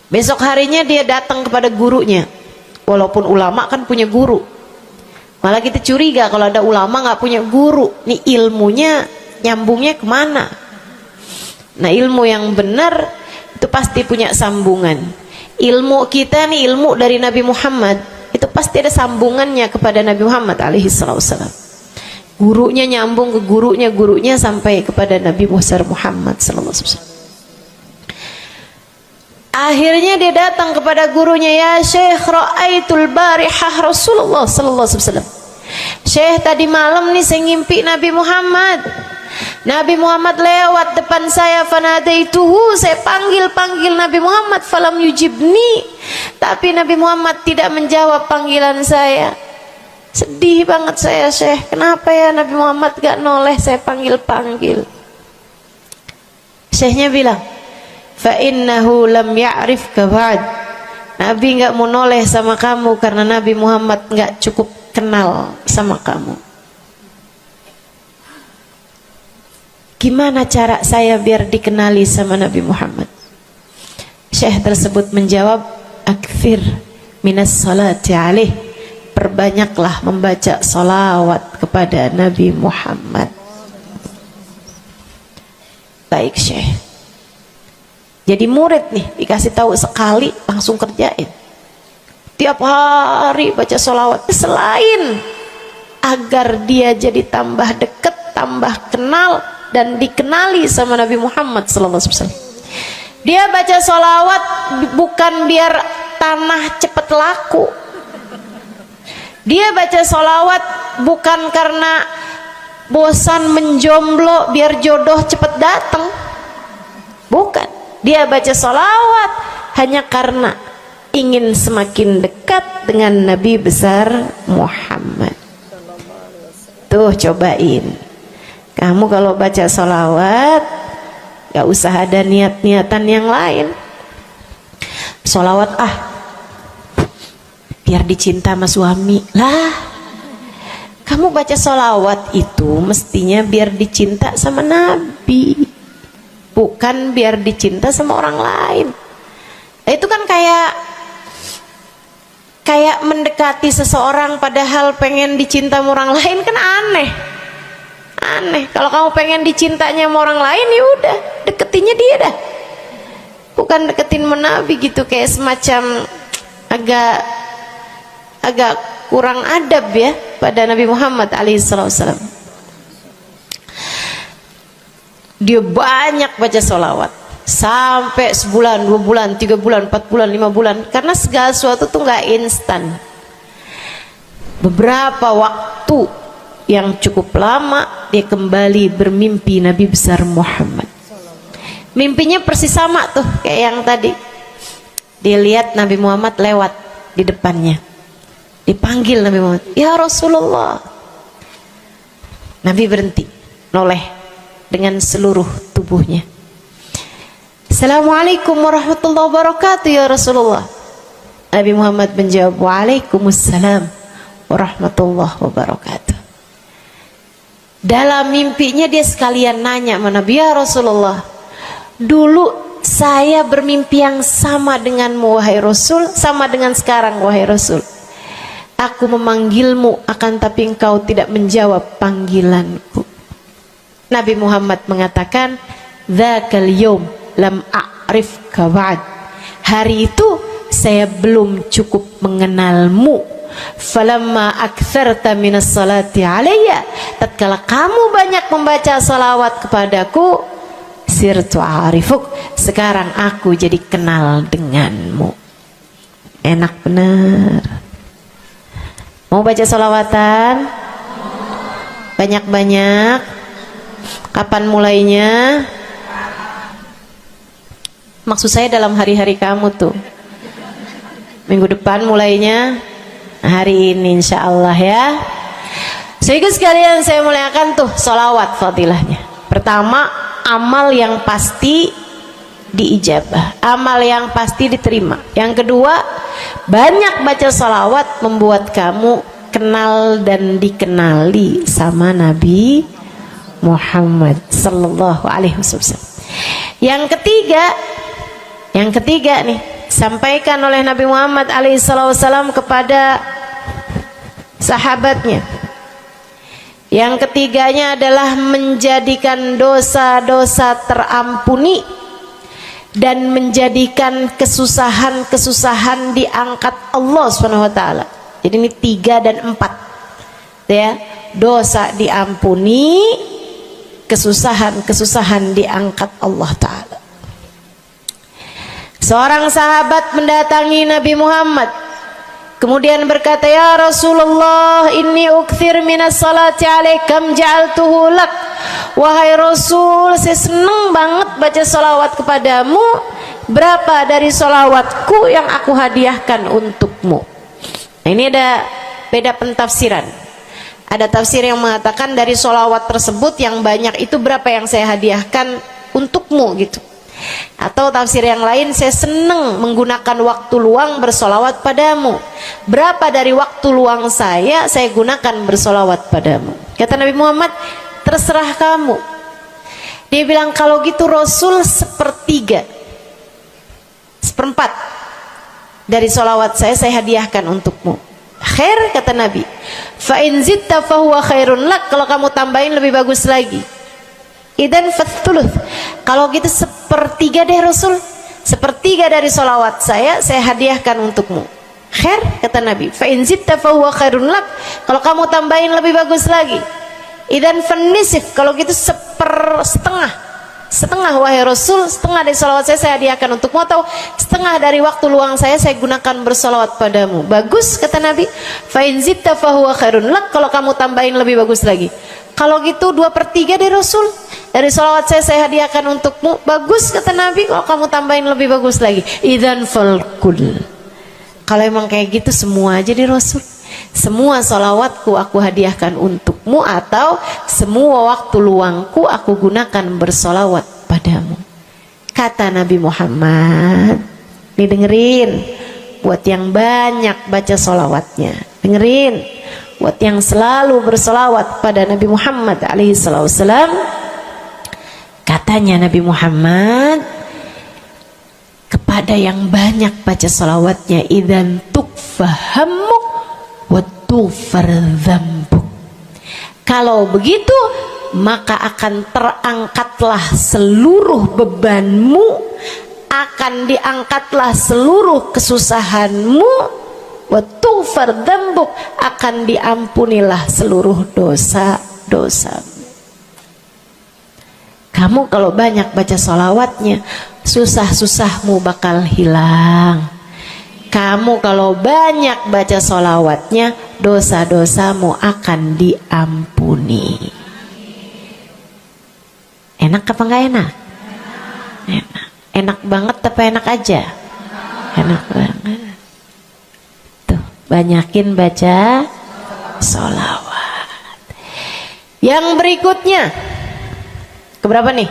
Besok harinya dia datang kepada gurunya. Walaupun ulama kan punya guru, malah kita curiga kalau ada ulama nggak punya guru. Nih ilmunya nyambungnya kemana? Nah, ilmu yang benar itu pasti punya sambungan. Ilmu kita nih, ilmu dari Nabi Muhammad, itu pasti ada sambungannya kepada Nabi Muhammad alaihi wasallam. Gurunya nyambung ke gurunya sampai kepada Nabi Muhammad sallallahu alaihi wasallam. Akhirnya dia datang kepada gurunya, ya Syekh, ra'aitul barihah Rasulullah sallallahu alaihi wasallam. Syekh, tadi malam nih saya ngimpi Nabi Muhammad. Nabi Muhammad lewat depan saya, fanadaituhu, saya panggil Nabi Muhammad, falam yujibni, tapi Nabi Muhammad tidak menjawab panggilan saya. Sedih banget saya, Syekh, kenapa ya Nabi Muhammad gak noleh saya panggil. Syekhnya bilang, fa innahu lam ya'rifka ba'd. Nabi gak mau noleh sama kamu karena Nabi Muhammad gak cukup kenal sama kamu. Gimana cara saya biar dikenali sama Nabi Muhammad? Syekh tersebut menjawab, akfir minas salati alaih, perbanyaklah membaca salawat kepada Nabi Muhammad. Baik Syekh. Jadi murid nih, dikasih tahu sekali langsung kerjain. Tiap hari baca salawat. Selain agar dia jadi tambah dekat, tambah kenal, dan dikenali sama Nabi Muhammad sallallahu alaihi wasallam. Dia baca sholawat bukan biar tanah cepat laku. Dia baca sholawat bukan karena bosan menjomblo biar jodoh cepat datang. Bukan. Dia baca sholawat hanya karena ingin semakin dekat dengan Nabi besar Muhammad. Tuh cobain. Kamu kalau baca sholawat gak usah ada niat-niatan yang lain. Sholawat biar dicinta sama suami lah. Kamu baca sholawat itu mestinya biar dicinta sama Nabi, bukan biar dicinta sama orang lain. Itu kan kayak mendekati seseorang padahal pengen dicinta sama orang lain, kan aneh. Kalau kamu pengen dicintanya sama orang lain, ya udah deketinnya dia dah, bukan deketin Nabi gitu, kayak semacam agak kurang adab ya pada Nabi Muhammad alaihissalam. Dia banyak baca sholawat sampai sebulan, 2 bulan, 3 bulan, 4 bulan, 5 bulan, karena segala sesuatu tuh nggak instan. Beberapa waktu yang cukup lama dia kembali bermimpi Nabi besar Muhammad. Mimpinya persis sama tuh kayak yang tadi. Dilihat Nabi Muhammad lewat di depannya. Dipanggil Nabi Muhammad, "Ya Rasulullah." Nabi berhenti, noleh dengan seluruh tubuhnya. "Assalamualaikum warahmatullahi wabarakatuh ya Rasulullah." Nabi Muhammad menjawab, "Waalaikumsalam warahmatullahi wabarakatuh." Dalam mimpinya dia sekalian nanya sama Nabi, "Ya Rasulullah, dulu saya bermimpi yang sama denganmu wahai Rasul, sama dengan sekarang wahai Rasul. Aku memanggilmu akan tapi engkau tidak menjawab panggilanku." Nabi Muhammad mengatakan, "Dzakal yaum lam a'rifka ba'd." Hari itu saya belum cukup mengenalmu. Falamma aktsarta minas salati alayya, tatkala kamu banyak membaca salawat kepadaku, sirtu arifuk, sekarang aku jadi kenal denganmu. Enak bener. Mau baca salawatan? Banyak-banyak. Kapan mulainya? Maksud saya dalam hari-hari kamu tuh. Minggu depan mulainya, hari ini insya Allah ya. Sehingga sekalian saya muliakan tuh salawat fadilahnya. Pertama, amal yang pasti diijabah, amal yang pasti diterima. Yang kedua, banyak baca salawat membuat kamu kenal dan dikenali sama Nabi Muhammad sallallahu alaihi wasallam. Yang ketiga nih, sampaikan oleh Nabi Muhammad alaihi wasallam kepada sahabatnya. Yang ketiganya adalah menjadikan dosa-dosa terampuni dan menjadikan kesusahan-kesusahan diangkat Allah Subhanahu wa taala. Jadi ini 3 dan 4. Ya, dosa diampuni, kesusahan-kesusahan diangkat Allah taala. Seorang sahabat mendatangi Nabi Muhammad, kemudian berkata, "Ya Rasulullah, inni ukthir minas salati alaikam ja'altuhu lak." Wahai Rasul, saya senang banget baca salawat kepadamu. Berapa dari salawatku yang aku hadiahkan untukmu? Nah, ini ada beda pentafsiran. Ada tafsir yang mengatakan dari salawat tersebut yang banyak itu berapa yang saya hadiahkan untukmu gitu. Atau tafsir yang lain, saya senang menggunakan waktu luang bersolawat padamu. Berapa dari waktu luang saya gunakan bersolawat padamu? Kata Nabi Muhammad, terserah kamu. Dia bilang, kalau gitu Rasul 1/3, 1/4 dari solawat saya hadiahkan untukmu. Khair, kata Nabi. Fa in zitta fahuwa khairun lak. Kalau kamu tambahin lebih bagus lagi. Idan fathuluth, kalau gitu 1/3 deh Rasul, 1/3 dari solawat saya hadiahkan untukmu. Khair, kata Nabi. Fa in zitta fahuwa khairun lak. Kalau kamu tambahin lebih bagus lagi. Idan fanisif, kalau gitu 1/2 wahai Rasul, 1/2 dari solawat saya hadiahkan untukmu, atau 1/2 dari waktu luang saya gunakan bersolawat padamu. Bagus, kata Nabi. Fa in zitta fahuwa khairun lak. Kalau kamu tambahin lebih bagus lagi. Kalau gitu 2/3 deh Rasul, dari salawat saya hadiahkan untukmu. Bagus, kata Nabi. Kalau kamu tambahin lebih bagus lagi. Idzan falkul. Kalau emang kayak gitu semua aja di Rasul. Semua salawatku aku hadiahkan untukmu, atau semua waktu luangku aku gunakan bersolawat padamu. Kata Nabi Muhammad. Nih dengerin, buat yang banyak baca solawatnya, dengerin. Buat yang selalu bersolawat pada Nabi Muhammad alaihi wasallam, katanya Nabi Muhammad kepada yang banyak baca solawatnya, idzan tukfahamuk wa tughfar dzambuk. Kalau begitu maka akan terangkatlah seluruh bebanmu, akan diangkatlah seluruh kesusahanmu, wa tughfar dzambuk, akan diampunilah seluruh dosa-dosa. Kamu kalau banyak baca sholawatnya, susah-susahmu bakal hilang. Kamu kalau banyak baca sholawatnya, dosa-dosamu akan diampuni. Enak apa enggak enak? Enak. Enak banget apa enak aja? Enak banget. Tuh, banyakin baca sholawat. Yang berikutnya, keberapa nih?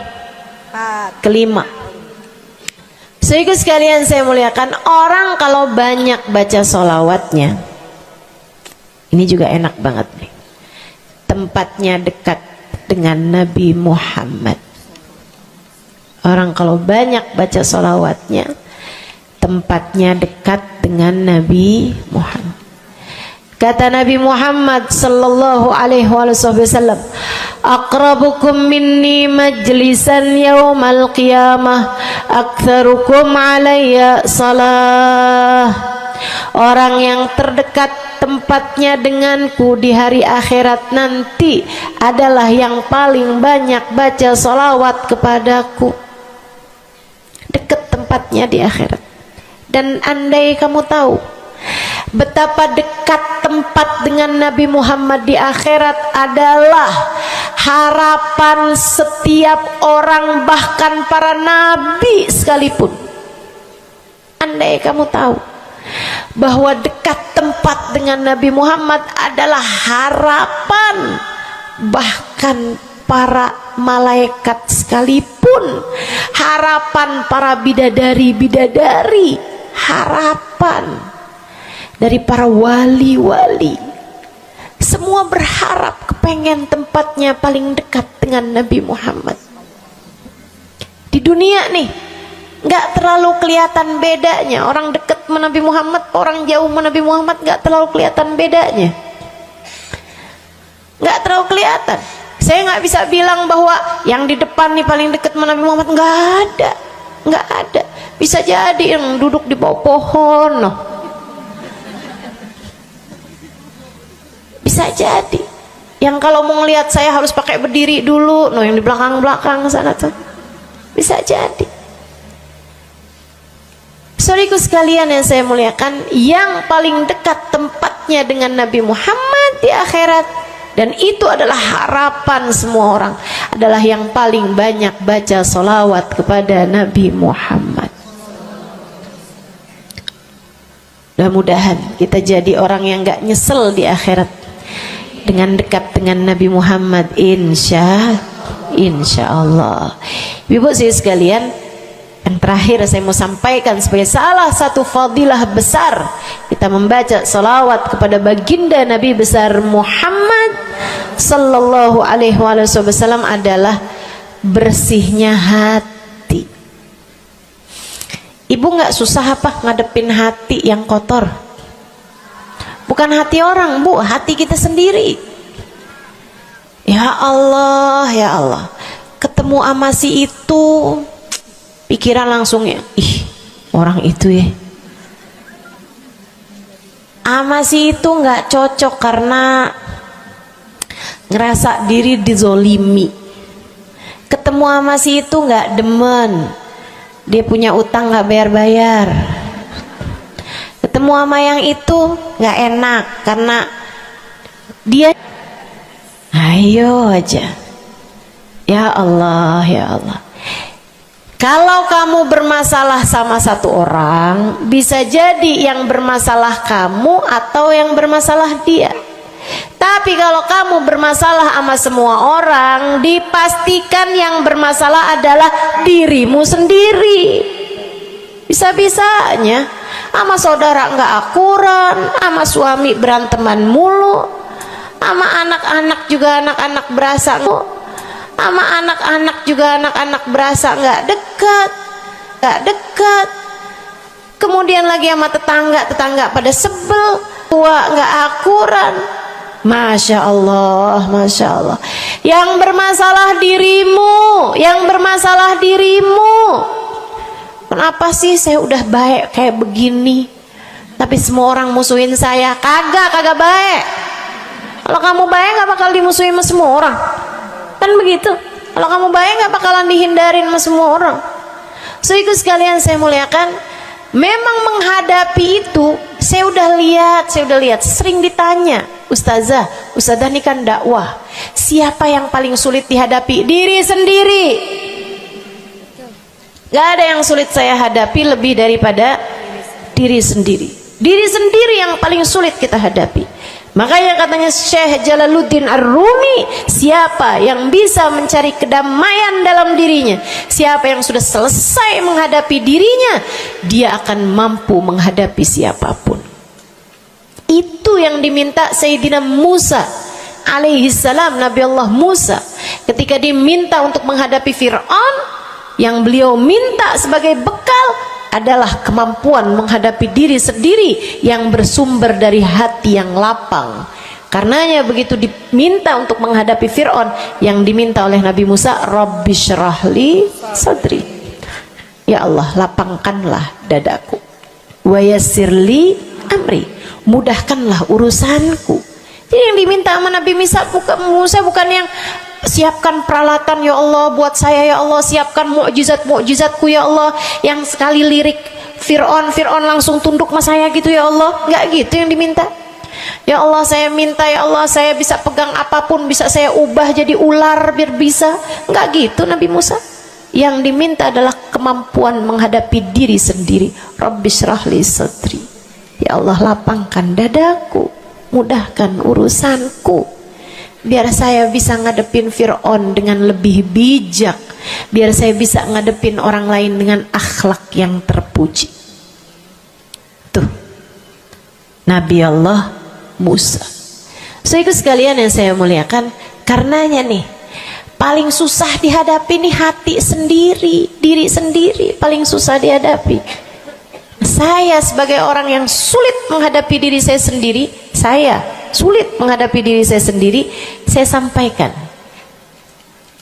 Kelima. Saudaraku sekalian saya muliakan, orang kalau banyak baca sholawatnya, ini juga enak banget nih. Tempatnya dekat dengan Nabi Muhammad. Orang kalau banyak baca sholawatnya, tempatnya dekat dengan Nabi Muhammad. Kata Nabi Muhammad sallallahu alaihi wasallam, aqrabukum minni majlisan yaumal qiyamah aktsarukum alayya salah. Orang yang terdekat tempatnya denganku di hari akhirat nanti adalah yang paling banyak baca sholawat kepadaku. Dekat tempatnya di akhirat. Dan andai kamu tahu betapa dekat tempat dengan Nabi Muhammad di akhirat adalah harapan setiap orang, bahkan para nabi sekalipun. Andai kamu tahu bahwa dekat tempat dengan Nabi Muhammad adalah harapan bahkan para malaikat sekalipun, harapan para bidadari-bidadari, harapan dari para wali-wali, semua berharap kepengen tempatnya paling dekat dengan Nabi Muhammad. Di dunia nih nggak terlalu kelihatan bedanya, orang dekat sama Nabi Muhammad, orang jauh sama Nabi Muhammad nggak terlalu kelihatan bedanya, nggak terlalu kelihatan. Saya nggak bisa bilang bahwa yang di depan nih paling dekat sama Nabi Muhammad, nggak ada. Bisa jadi yang duduk di bawah pohon, noh. Bisa jadi yang kalau mau ngelihat saya harus pakai berdiri dulu, no, yang di belakang sana tuh. Bisa jadi. Saudaraku sekalian yang saya muliakan, yang paling dekat tempatnya dengan Nabi Muhammad di akhirat, dan itu adalah harapan semua orang, adalah yang paling banyak baca sholawat kepada Nabi Muhammad. Mudah-mudahan kita jadi orang yang gak nyesel di akhirat dengan dekat dengan Nabi Muhammad, insya Allah. Ibu saya sekalian, yang terakhir saya mau sampaikan sebagai salah satu fadilah besar kita membaca salawat kepada baginda Nabi besar Muhammad sallallahu alaihi wasallam adalah bersihnya hati. Ibu nggak susah apa ngadepin hati yang kotor? Bukan hati orang, Bu, hati kita sendiri. Ya Allah, ketemu sama si itu, pikiran langsung ya, ih, orang itu ya, sama si itu nggak cocok karena ngerasa diri dizolimi. Ketemu sama si itu nggak demen, dia punya utang nggak bayar-bayar. Ketemu sama yang itu nggak enak karena dia, ayo aja. Ya Allah. Kalau kamu bermasalah sama satu orang, bisa jadi yang bermasalah kamu atau yang bermasalah dia. Tapi kalau kamu bermasalah sama semua orang, dipastikan yang bermasalah adalah dirimu sendiri. Bisa-bisanya sama saudara nggak akuran, sama suami beranteman mulu, sama anak-anak juga anak-anak berasa, sama anak-anak juga anak-anak berasa nggak dekat. Kemudian lagi sama tetangga pada sebel, tua nggak akuran. Masya Allah. Yang bermasalah dirimu. Kenapa sih saya udah baik kayak begini, tapi semua orang musuhin saya? Kagak baik. Kalau kamu baik nggak bakal dimusuhin sama semua orang, kan begitu? Kalau kamu baik nggak bakalan dihindarin sama semua orang. So ikut sekalian saya muliakan, memang menghadapi itu saya udah lihat sering ditanya, Ustazah ini kan dakwah, siapa yang paling sulit dihadapi? Diri sendiri. Gak ada yang sulit saya hadapi lebih daripada diri sendiri. Diri sendiri yang paling sulit kita hadapi. Makanya katanya Syekh Jalaluddin Ar-Rumi, siapa yang bisa mencari kedamaian dalam dirinya, siapa yang sudah selesai menghadapi dirinya, dia akan mampu menghadapi siapapun. Itu yang diminta Sayyidina Musa alaihi salam, Nabi Allah Musa, ketika diminta untuk menghadapi Fir'aun, yang beliau minta sebagai bekal adalah kemampuan menghadapi diri sendiri yang bersumber dari hati yang lapang. Karenanya begitu diminta untuk menghadapi Fir'aun, yang diminta oleh Nabi Musa, Rabbi syrahli sadri, ya Allah lapangkanlah dadaku, wa yassirli amri, mudahkanlah urusanku. Jadi yang diminta sama Nabi Musa bukan yang siapkan peralatan ya Allah buat saya, ya Allah siapkan mukjizat-mukjizatku ya Allah, yang sekali lirik Fir'aun langsung tunduk sama saya gitu ya Allah. Enggak gitu yang diminta. Ya Allah saya minta, ya Allah saya bisa pegang apapun, bisa saya ubah jadi ular biar bisa. Enggak gitu Nabi Musa. Yang diminta adalah kemampuan menghadapi diri sendiri. Rabbi syrahli sadri, ya Allah lapangkan dadaku, mudahkan urusanku, biar saya bisa ngadepin Fir'aun dengan lebih bijak, biar saya bisa ngadepin orang lain dengan akhlak yang terpuji. Tuh Nabi Allah Musa. So ikut sekalian yang saya muliakan, karenanya nih paling susah dihadapi nih hati sendiri, diri sendiri paling susah dihadapi. Saya sebagai orang yang sulit menghadapi diri saya sendiri, saya sampaikan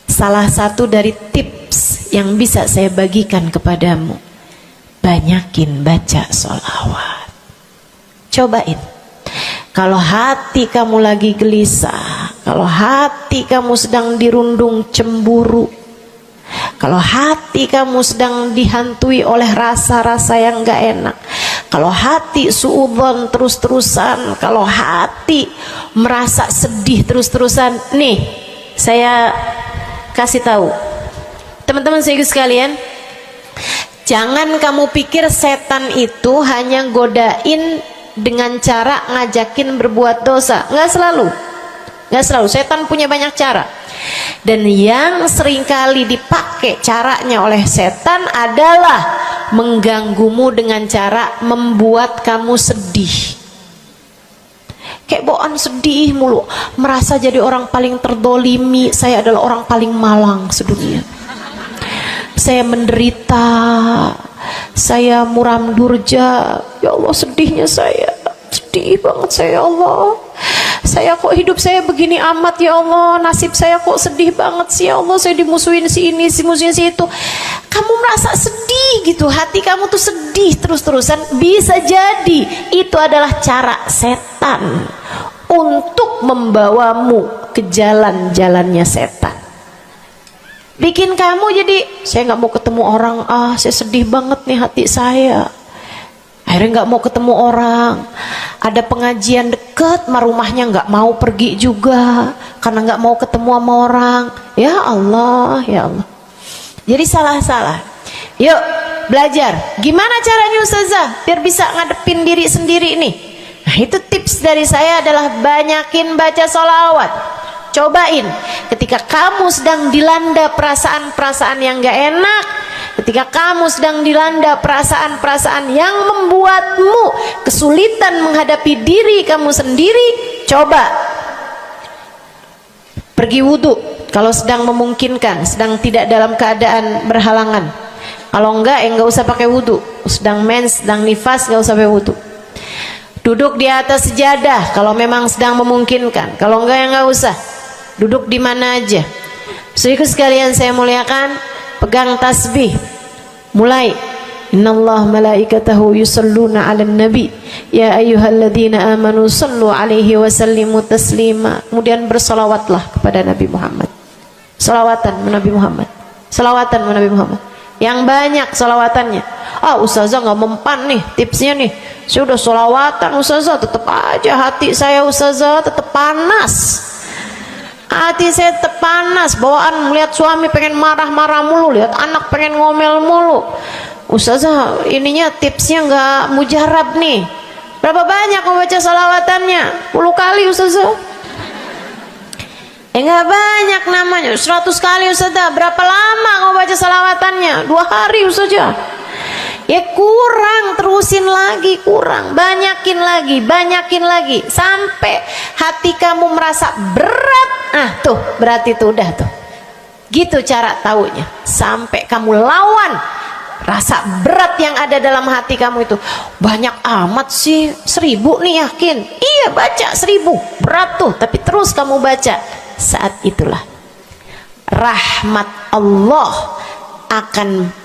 salah satu dari tips yang bisa saya bagikan kepadamu. Banyakin baca sholawat. Cobain. Kalau hati kamu lagi gelisah, kalau hati kamu sedang dirundung cemburu, kalau hati kamu sedang dihantui oleh rasa-rasa yang gak enak, kalau hati suudzon terus-terusan, kalau hati merasa sedih terus-terusan, nih saya kasih tahu teman-teman saya sekalian, jangan kamu pikir setan itu hanya godain dengan cara ngajakin berbuat dosa. Nggak selalu. Setan punya banyak cara. Dan yang seringkali dipakai caranya oleh setan adalah mengganggumu dengan cara membuat kamu sedih. Kayak bawaan sedih mulu, merasa jadi orang paling terdolimi. Saya adalah orang paling malang sedunia. Saya menderita, saya muram durja, ya Allah sedihnya saya, sedih banget saya, ya Allah saya kok hidup saya begini amat ya Allah, nasib saya kok sedih banget sih ya Allah, saya dimusuhin si ini, si musuhin si itu. Kamu merasa sedih gitu, hati kamu tuh sedih terus-terusan, bisa jadi itu adalah cara setan untuk membawamu ke jalan-jalannya setan. Bikin kamu jadi, saya nggak mau ketemu orang, saya sedih banget nih hati saya. Akhirnya nggak mau ketemu orang. Ada pengajian deket, sama rumahnya nggak mau pergi juga, karena nggak mau ketemu sama orang. Ya Allah, ya Allah. Jadi salah-salah. Yuk belajar. Gimana caranya Ustazah biar bisa ngadepin diri sendiri nih? Nah itu tips dari saya adalah banyakin baca sholawat. Cobain ketika kamu sedang dilanda perasaan-perasaan yang gak enak, ketika kamu sedang dilanda perasaan-perasaan yang membuatmu kesulitan menghadapi diri kamu sendiri, coba pergi wudhu kalau sedang memungkinkan, sedang tidak dalam keadaan berhalangan. Kalau enggak ya enggak usah pakai wudhu. Sedang mens, sedang nifas, enggak usah pakai wudhu. Duduk di atas sejadah kalau memang sedang memungkinkan, kalau enggak ya enggak usah. Duduk di mana aja. Saudaraku sekalian saya muliakan, pegang tasbih. Mulai. Innallaha malaikatahu yusalluna 'alan nabi ya ayyuhalladzina amanu sallu 'alaihi wa sallimu taslima. Kemudian bersolawatlah kepada Nabi Muhammad. Solawatan Nabi Muhammad. Solawatan Nabi Muhammad. Yang banyak solawatannya. Ustazah nggak mempan nih tipsnya nih. Saya udah solawatan Ustazah, tetap aja hati saya Ustazah tetap panas. Hati saya tetap panas, bawaan melihat suami pengen marah-marah mulu, lihat anak pengen ngomel mulu. Ustazah ininya tipsnya nggak mujarab nih. Berapa banyak mau baca salawatannya? 10 kali Ustazah. Nggak banyak namanya, 100 kali Ustazah. Berapa lama mau baca salawatannya? 2 hari Ustazah. Ya kurang, terusin lagi, kurang, banyakin lagi sampai hati kamu merasa berat. Tuh berarti tuh udah tuh. Gitu cara taunya. Sampai kamu lawan rasa berat yang ada dalam hati kamu itu. Banyak amat sih, 1000 nih yakin. Iya baca 1000, berat tuh, tapi terus kamu baca. Saat itulah rahmat Allah akan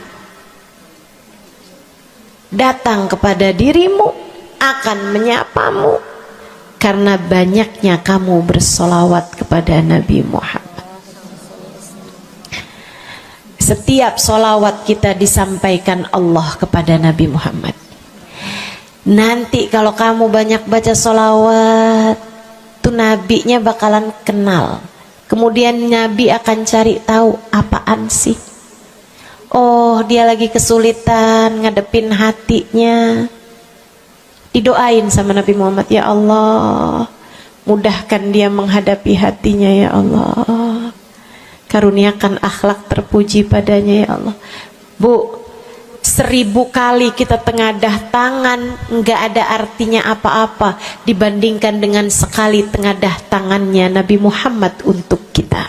datang kepada dirimu, akan menyapamu karena banyaknya kamu bersolawat kepada Nabi Muhammad. Setiap solawat kita disampaikan Allah kepada Nabi Muhammad. Nanti kalau kamu banyak baca solawat, tuh nabinya bakalan kenal. Kemudian Nabi akan cari tahu apaan sih. Oh, dia lagi kesulitan ngadepin hatinya. Didoain sama Nabi Muhammad, ya Allah, mudahkan dia menghadapi hatinya ya Allah. Karuniakan akhlak terpuji padanya ya Allah. Bu, 1000 kali kita tengadah tangan nggak ada artinya apa-apa dibandingkan dengan sekali tengadah tangannya Nabi Muhammad untuk kita.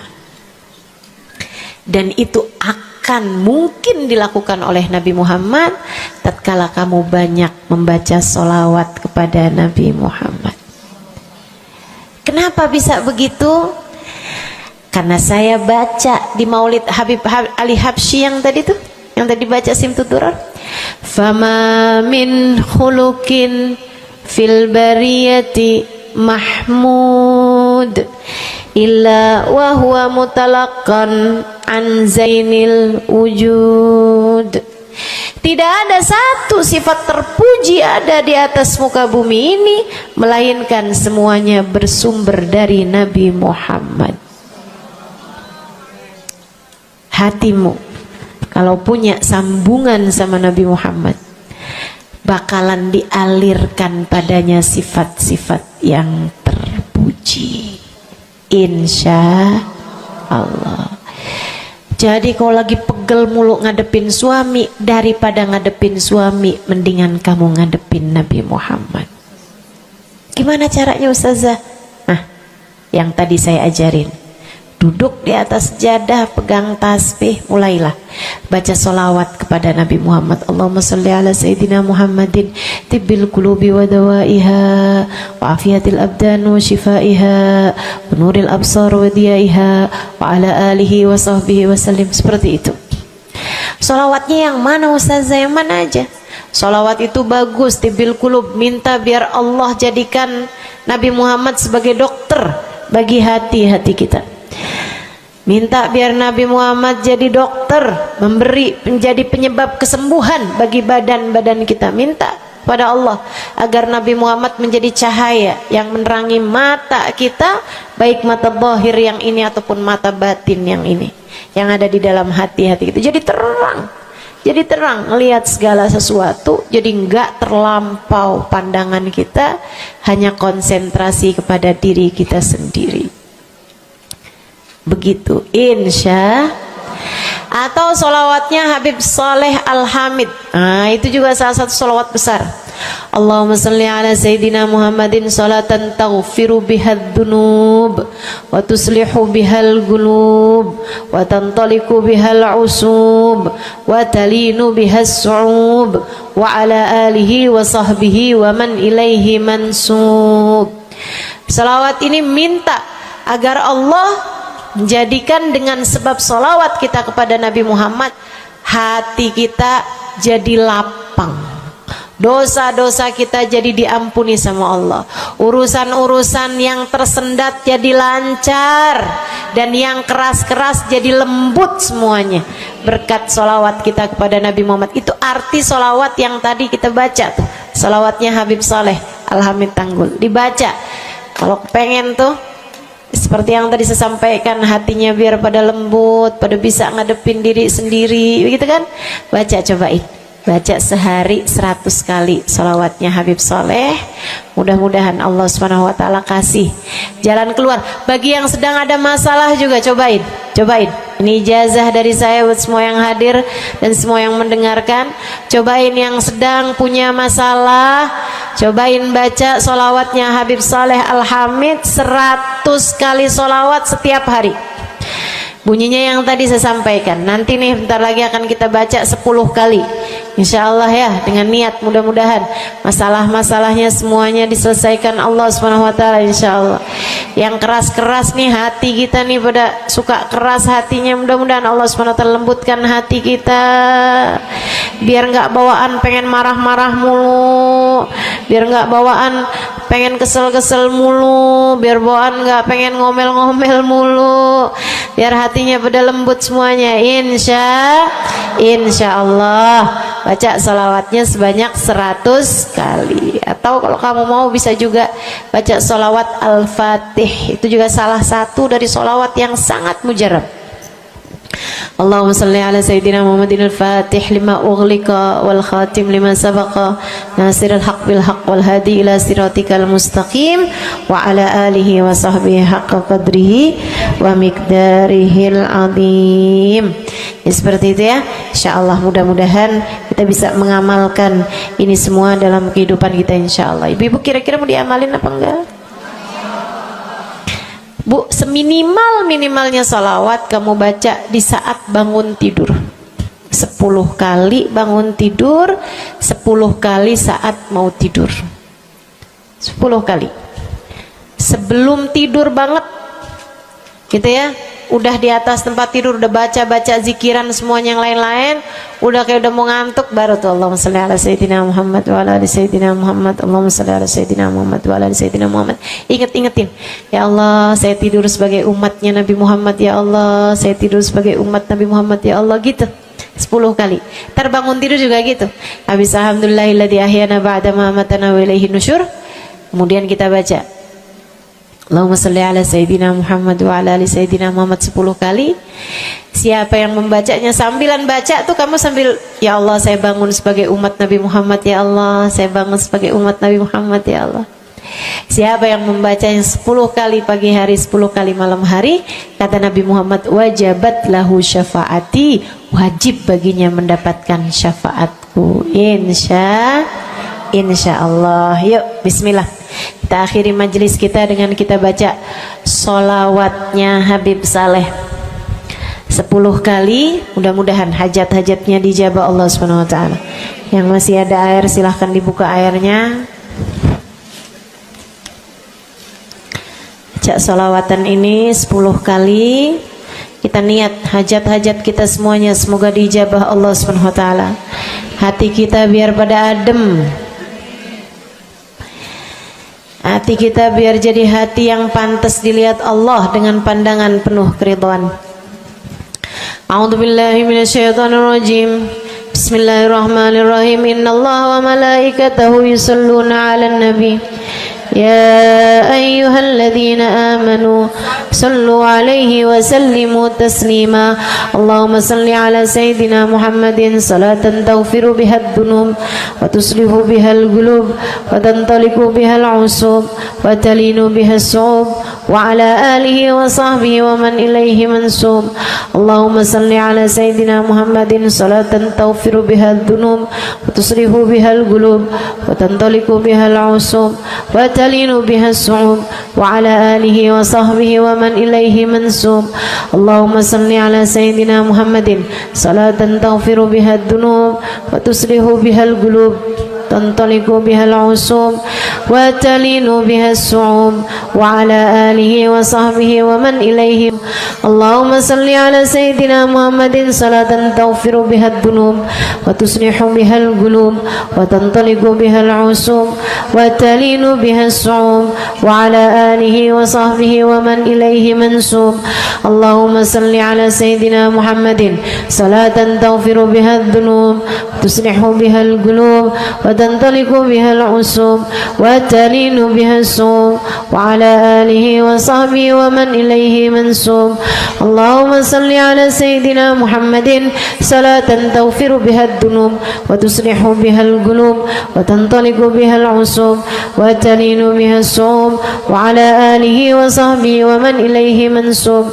Dan itu akan mungkin dilakukan oleh Nabi Muhammad tatkala kamu banyak membaca sholawat kepada Nabi Muhammad. Kenapa bisa begitu? Karena saya baca di Maulid Habib Ali Habsyi yang tadi tuh, yang tadi baca Simtud Durar. Fama min khuluqin fil bariyati mahmud illa wa huwa mutalaqqan an zainil wujud. Tidak ada satu sifat terpuji ada di atas muka bumi ini melainkan semuanya bersumber dari Nabi Muhammad. Hatimu kalau punya sambungan sama Nabi Muhammad bakalan dialirkan padanya sifat-sifat yang terpuji, insya Allah. Jadi kalau lagi pegel mulu ngadepin suami, daripada ngadepin suami mendingan kamu ngadepin Nabi Muhammad. Gimana caranya Ustazah? Nah, yang tadi saya ajarin. Duduk di atas sejadah, pegang tasbih, mulailah baca solawat kepada Nabi Muhammad. Allahumma salli ala Sayyidina Muhammadin tibbil qulubi wa dawaiha wa afiyatil abdan wa shifaiha wa nuril absar wa diyaiha wa ala alihi wa sahbihi wa sallim. Seperti itu. Solawatnya yang mana Ustazah? Yang mana aja? Solawat itu bagus, tibbil qulub, minta biar Allah jadikan Nabi Muhammad sebagai dokter bagi hati-hati kita. Minta biar Nabi Muhammad jadi dokter, menjadi penyebab kesembuhan bagi badan-badan kita. Minta pada Allah agar Nabi Muhammad menjadi cahaya yang menerangi mata kita, baik mata zahir yang ini ataupun mata batin yang ini, yang ada di dalam hati-hati kita. Jadi terang melihat segala sesuatu, jadi enggak terlampau pandangan kita, hanya konsentrasi kepada diri kita sendiri. Begitu, insya. Atau solawatnya Habib Saleh Al-Hamid. Nah, itu juga salah satu solawat besar. Allahumma salli ala Sayyidina Muhammadin salatan taghfiru bihad dunub wa tuslihu bihal gulub wa tantaliku bihal usub wa talinu bihas su'ub wa ala alihi wa sahbihi wa man ilaihi mansub. Salawat ini minta agar Allah menjadikan dengan sebab solawat kita kepada Nabi Muhammad, hati kita jadi lapang, dosa-dosa kita jadi diampuni sama Allah, urusan-urusan yang tersendat jadi lancar, dan yang keras-keras jadi lembut semuanya berkat solawat kita kepada Nabi Muhammad. Itu arti solawat yang tadi kita baca tuh, solawatnya Habib Saleh Al-Hamid Tanggul. Dibaca kalau pengen tuh seperti yang tadi saya sampaikan, hatinya biar pada lembut, pada bisa ngadepin diri sendiri, begitu kan? Baca, cobain. baca sehari 100 kali sholawatnya Habib Soleh. Mudah-mudahan Allah Subhanahu wa ta'ala kasih jalan keluar. Bagi yang sedang ada masalah juga cobain. Ini ijazah dari saya buat semua yang hadir dan semua yang mendengarkan. Cobain yang sedang punya masalah, cobain baca sholawatnya Habib Soleh Al-Hamid 100 kali sholawat setiap hari. Bunyinya yang tadi saya sampaikan. Nanti nih bentar lagi akan kita baca 10 kali. Insya Allah ya, dengan niat mudah-mudahan masalah-masalahnya semuanya diselesaikan Allah Subhanahu wa ta'ala, insya Allah. Yang keras-keras nih hati kita nih, pada suka keras hatinya, mudah-mudahan Allah Subhanahu wa ta'ala lembutkan hati kita, biar nggak bawaan pengen marah-marah mulu, biar nggak bawaan pengen kesel-kesel mulu, biar bawaan nggak pengen ngomel-ngomel mulu, biar hatinya pada lembut semuanya. Insya Allah baca salawatnya sebanyak 100 kali. Atau kalau kamu mau bisa juga baca salawat Al-Fatih, itu juga salah satu dari salawat yang sangat mujarab. Allahumma salli ala Sayyidina Muhammadin al-Fatih lima ughliqa wal khatim lima sabaqa nasirul haq bil haq wal hadi ila siratikal mustaqim wa ala alihi wa sahbihi haqqa qadrihi wa miqdarihil azim. Ya, seperti itu ya. Insyaallah mudah-mudahan kita bisa mengamalkan ini semua dalam kehidupan kita insyaallah. Ibu-ibu kira-kira mau diamalin apa enggak? Bu, seminimal-minimalnya salawat kamu baca di saat bangun tidur 10 kali bangun tidur, 10 kali saat mau tidur, 10 kali sebelum tidur banget gitu ya. Udah di atas tempat tidur udah baca-baca zikiran semuanya yang lain-lain, udah kayak udah mau ngantuk, baru tuh Allahumma shalli ala Sayyidina Muhammad wa ala ali Sayyidina Muhammad, Allahumma shalli ala Sayyidina Muhammad wa ala ali Sayyidina Muhammad. Ingetin, ya Allah saya tidur sebagai umatnya Nabi Muhammad, ya Allah saya tidur sebagai umat Nabi Muhammad, ya Allah, gitu 10 kali. Terbangun tidur juga gitu. Habis alhamdulillahilladzi ahyana ba'da ma amatana wa ilaihi nusyur. Kemudian kita baca Allahumma salli ala Sayyidina Muhammad wa ala ali Sayyidina Muhammad 10 kali. Siapa yang membacanya sambilan baca tuh kamu sambil, ya Allah saya bangun sebagai umat Nabi Muhammad, ya Allah saya bangun sebagai umat Nabi Muhammad, ya Allah. Siapa yang membacanya 10 kali pagi hari, 10 kali malam hari, kata Nabi Muhammad, wajabat lahu syafaati, wajib baginya mendapatkan syafaatku. Insya Allah. Yuk bismillah, kita akhiri majelis kita dengan kita baca sholawatnya Habib Saleh 10 kali. Mudah-mudahan hajat-hajatnya dijabah Allah Subhanahu wa ta'ala. Yang masih ada air silahkan dibuka airnya. Baca sholawatan ini 10 kali. Kita niat hajat-hajat kita semuanya semoga dijabah Allah Subhanahu wa ta'ala. Hati kita biar pada adem, hati kita biar jadi hati yang pantas dilihat Allah dengan pandangan penuh keridhaan. A'udzubillahi minasyaitonirrajim. Bismillahirrahmanirrahim. Innallaha wa malaikatahu yusholluna 'alan nabi. يا أيها الذين آمنوا صلوا عليه وسلموا تسليما اللهم صل على سيدنا محمد صلاة تغفر بها الذنوب وتصلح بها القلوب وتنطلق بها العصوب وتلين بها الصعوب وعلى آله وصحبه ومن إليه منسوب اللهم صل على سيدنا محمد صلاة تغفر بها الذنوب وتصلح بها القلوب وتنطلق بها العصوب وتلين بها الصعوب وعلى آله وصحبه ومن إليه منسوب اللهم صل على سيدنا محمد صلاة تغفر بها الذنوب وتصلح بها القلوب تنطلق بها العصوب وتلين بها الصعوب وعلى آله وصحبه ومن إليه اللهم صل على سيدنا محمد صلاة تغفر بها الذنوب وتصلح بها القلوب وتنطلق بها العصوب وتلين بها الصعوب وعلى آله وصحبه ومن إليه منسوب اللهم صل على سيدنا محمد صلاة تغفر بها الذنوب وتصلح بها القلوب وتنطلق وتنطلق بها العصوب وتلين بها الصوم وعلى آله وصحبه ومن إليه منسوب. اللهم صل على سيدنا محمد صلاة تغفر بها الذنوب وتصلح بها القلوب وتنطلق بها العصوب وتلين بها الصوم وعلى آله وصحبه ومن إليه منسوب.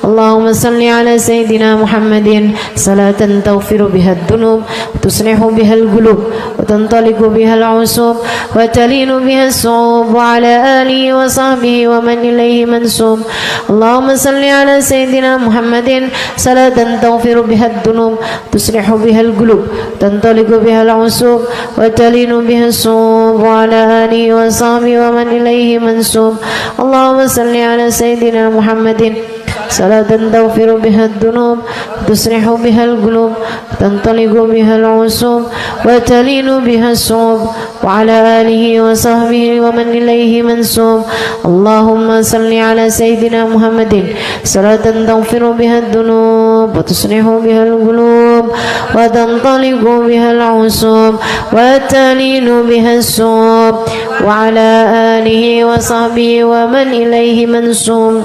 اللهم صل على سيدنا محمد صلاة تغفر بها الذنوب وتصلح بها القلوب وتنطلق بها العصوب وتلين بها الصوم وعلى آله وصحبه ومن إليه منسوب. اللهم صل على سيدنا محمد صلاة تغفر بها الذنوب تصلح بها القلوب تنطلق بها العصوب وتلين بها الصوم وعلى آله وصحبه ومن إليه منسوب. اللهم صل على سيدنا محمد صلاة تغفر بها الذنوب تصلح بها القلوب تنطلق بها العصوب وتلين بها الصوم وعلى آله وصحبه ومن إليه منسوب. اللهم صل على سيدنا محمد صلاة تغفر بها الذنوب وتصلح بها القلوب وتنطلق بها العصوب وتلين بها الصوم وعلى آله وصحبه ومن إليه منسوب.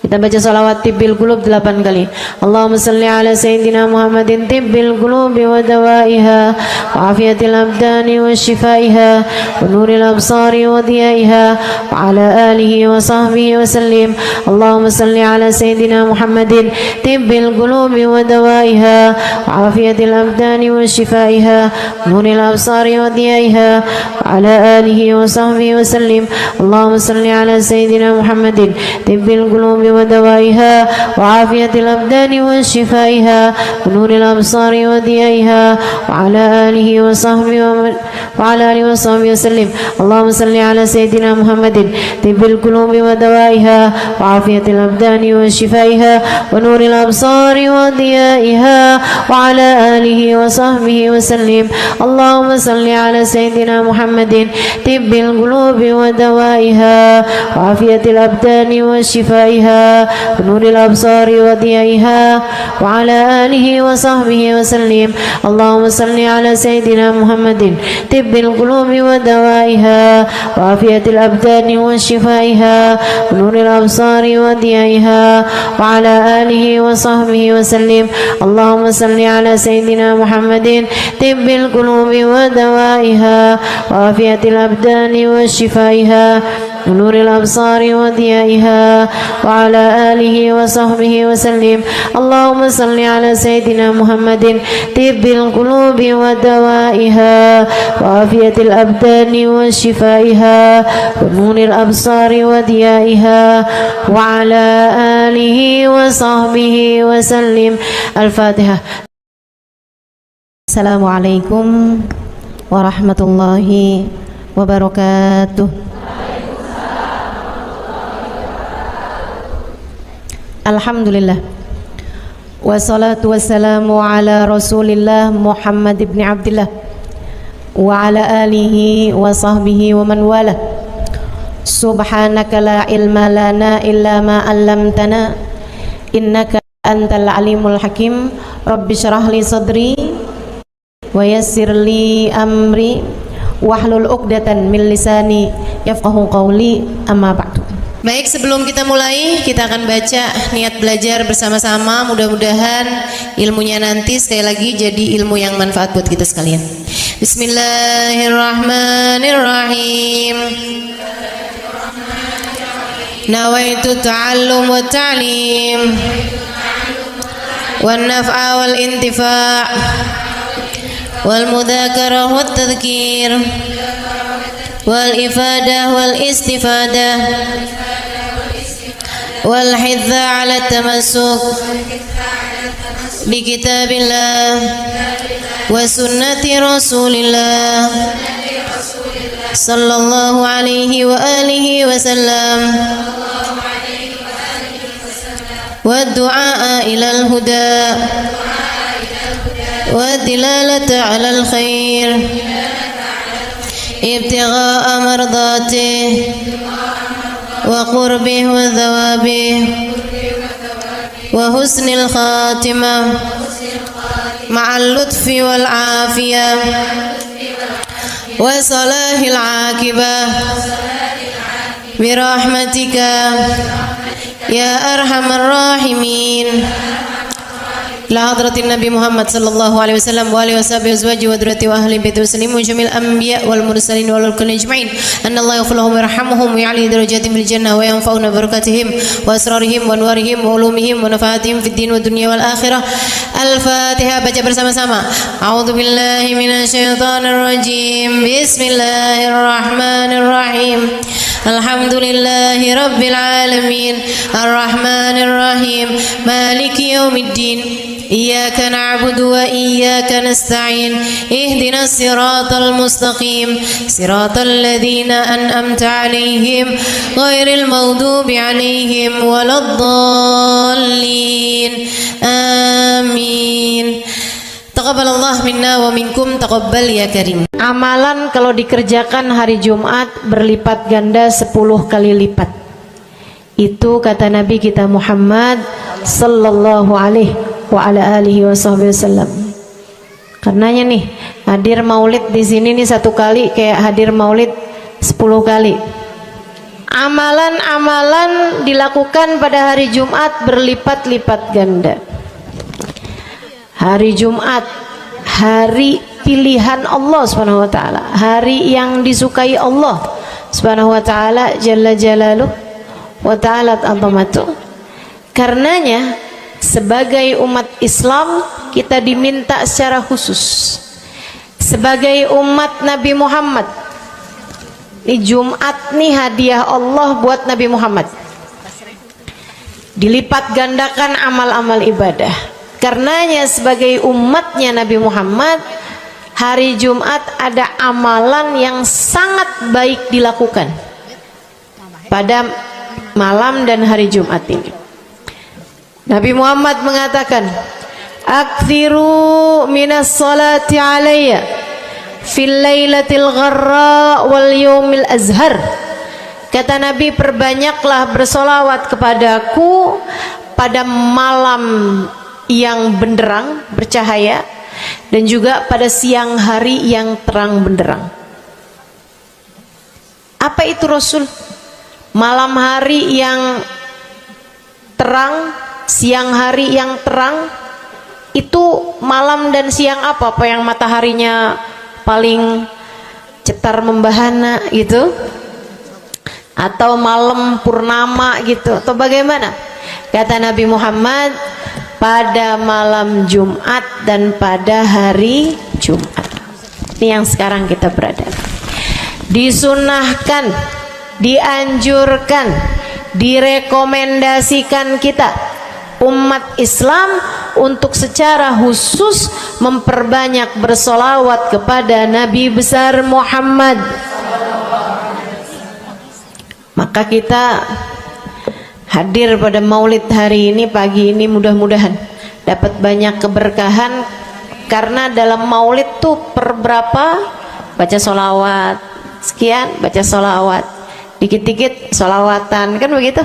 Kita baca salawat tibbil qulub 8 kali. Allahumma salli ala sayyidina Muhammadin tibbil qulubi wa dawaiha wa afiyatil abdani wa shifaiha wa nuril absari wa diyaiha wa ala alihi wa sahbihi wa sallim. Allahumma salli ala sayyidina Muhammadin tibbil qulubi wa dawaiha wa afiyatil abdani wa shifaiha wa nuril absari wa diyaiha wa ala alihi wa sahbihi wa sallim. Allahumma salli ala sayyidina Muhammadin tibbil qulubi ودوائها وعافية الأبدان وشفائها ونور الأبصار وضيائها وعلى آله وصحبه وسلم. اللهم صل على سيدنا محمد طب القلوب ودوائها وعافية الأبدان وشفائها ونور الأبصار وضيائها وعلى آله وصحبه وسلم. اللهم صل على سيدنا محمد طب القلوب ودوائها وعافية الأبدان وشفائها ونور الأبصار وضيائها وعلى آله وصحبه وسلم. اللهم صل على سيدنا محمد طب القلوب ودوائها وعافية الأبدان وشفائها ونور الأبصار وضيائها وعلى آله وصحبه وسلم. اللهم صل على سيدنا محمد طب القلوب ودوائها وعافية الأبدان وشفائها ونور الأبصار وضيائها وعلى آله وصحبه وسلم. اللهم صل على سيدنا محمد طب القلوب ودوائها وعافية الأبدان وشفائها ونور الأبصار وضيائها وعلى آله وصحبه وسلم. الفاتحة. السلام عليكم ورحمة الله وبركاته. Alhamdulillah wassalatu wassalamu ala rasulillah Muhammad ibn Abdillah wa ala alihi wa sahbihi wa man wala. Subhanaka la ilma lana illa ma 'allamtana innaka antal alimul hakim. Rabbi syrah li sadri wa yassir li amri wahlul 'uqdatan min lisani yafqahu qawli. Amma ba'du. Baik, sebelum kita mulai, kita akan baca niat belajar bersama-sama. Mudah-mudahan ilmunya nanti sekali lagi jadi ilmu yang manfaat buat kita sekalian. Bismillahirrahmanirrahim. Nawaitu ta'allum wa ta'lim wan naf'a wal intifa' wal mudzakarah wat tadhkir wal ifadah wal istifadah wal hidza ala tamassuk bi kitabillah wa sunnati rasulillah sallallahu alaihi wa alihi wa sallam wa du'a ila al huda wa dilalata ala al khair ابتغاء مرضاته وقربه وثوابه وحسن الخاتمة مع اللطف والعافية وصلاح العاقبة برحمتك يا أرحم الراحمين. لحضرة النبي محمد صلى الله عليه وسلم وآله وصحبه وأزواجه وذريته وأهل بيته وسلم وجميع الأنبياء والمرسلين والكل أجمعين أن الله يغفر لهم ويرحمهم ويعلي درجاتهم في الجنة وينفعنا ببركاتهم وأسرارهم وأنوارهم وعلومهم ونفعاتهم في الدين والدنيا والآخرة. الفاتحة. Baca bersama-sama. A'udzu billahi minasyaitonir rajim. Bismillahirrahmanirrahim. Alhamdulillahi rabbil alamin. Arrahmanir rahim. Maliki yaumiddin. Iyyaka na'budu wa iyyaka nasta'in. Ihdinas siratal mustaqim. Siratal ladzina an'amta 'alaihim ghairil maghdubi 'alaihim waladdallin. Amin. Taqabbalallah minna wa minkum, taqabbal ya karim. Amalan kalau dikerjakan hari Jumat berlipat ganda 10 kali lipat. Itu kata Nabi kita Muhammad sallallahu alaihi wa ala alihi wasallam. Karenanya nih, hadir maulid di sini nih 1 kali kayak hadir maulid 10 kali. Amalan-amalan dilakukan pada hari Jumat berlipat-lipat ganda. Hari Jumat, hari pilihan Allah Subhanahu wa taala, hari yang disukai Allah Subhanahu wa taala jalla jalaluh wa ta'alat azamatuh. Karenanya sebagai umat Islam kita diminta secara khusus sebagai umat Nabi Muhammad. Ini Jumat nih hadiah Allah buat Nabi Muhammad. Dilipat gandakan amal-amal ibadah. Karenanya sebagai umatnya Nabi Muhammad, hari Jumat ada amalan yang sangat baik dilakukan pada malam dan hari Jumat ini. Nabi Muhammad mengatakan, "Aktsiru minas salati alayya fil lailatil gharra wal yaumil azhar." Kata Nabi, perbanyaklah bersolawat kepadaku pada malam yang benderang, bercahaya, dan juga pada siang hari yang terang benderang. Apa itu Rasul? Malam hari yang terang, siang hari yang terang. Itu malam dan siang apa? Apa yang mataharinya paling cetar membahana gitu? Atau malam purnama gitu? Atau bagaimana? Kata Nabi Muhammad, pada malam Jumat dan pada hari Jumat. Ini yang sekarang kita berada. Disunahkan, dianjurkan, direkomendasikan kita umat Islam untuk secara khusus memperbanyak bersolawat kepada Nabi besar Muhammad. Maka kita hadir pada maulid hari ini, pagi ini, mudah-mudahan dapat banyak keberkahan. Karena dalam maulid tuh per berapa baca solawat, sekian baca solawat, dikit-dikit solawatan, kan begitu.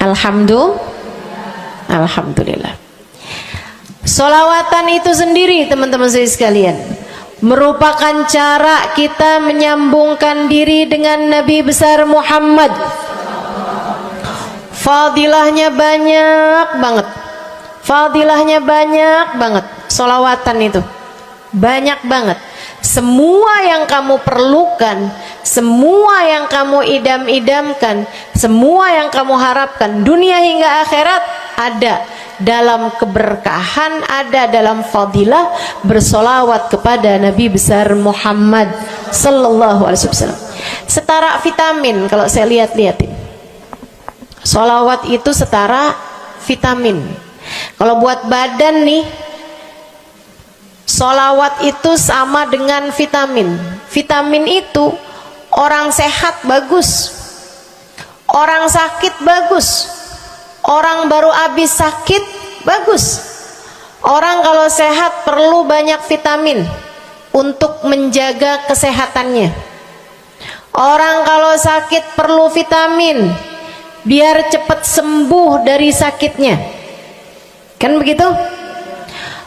Alhamdulillah. Solawatan itu sendiri teman-teman saya sekalian merupakan cara kita menyambungkan diri dengan Nabi besar Muhammad. Fadilahnya banyak banget. Fadilahnya banyak banget. Solawatan itu banyak banget. Semua yang kamu perlukan, semua yang kamu idam-idamkan, semua yang kamu harapkan dunia hingga akhirat ada dalam keberkahan, ada dalam fadilah bersolawat kepada Nabi besar Muhammad sallallahu alaihi wasallam. Setara vitamin kalau saya lihat-lihatin. Solawat itu setara vitamin. Kalau buat badan nih, solawat itu sama dengan vitamin. Vitamin itu orang sehat bagus, orang sakit bagus, orang baru habis sakit bagus. Orang kalau sehat perlu banyak vitamin untuk menjaga kesehatannya. Orang kalau sakit perlu vitamin biar cepat sembuh dari sakitnya, kan begitu?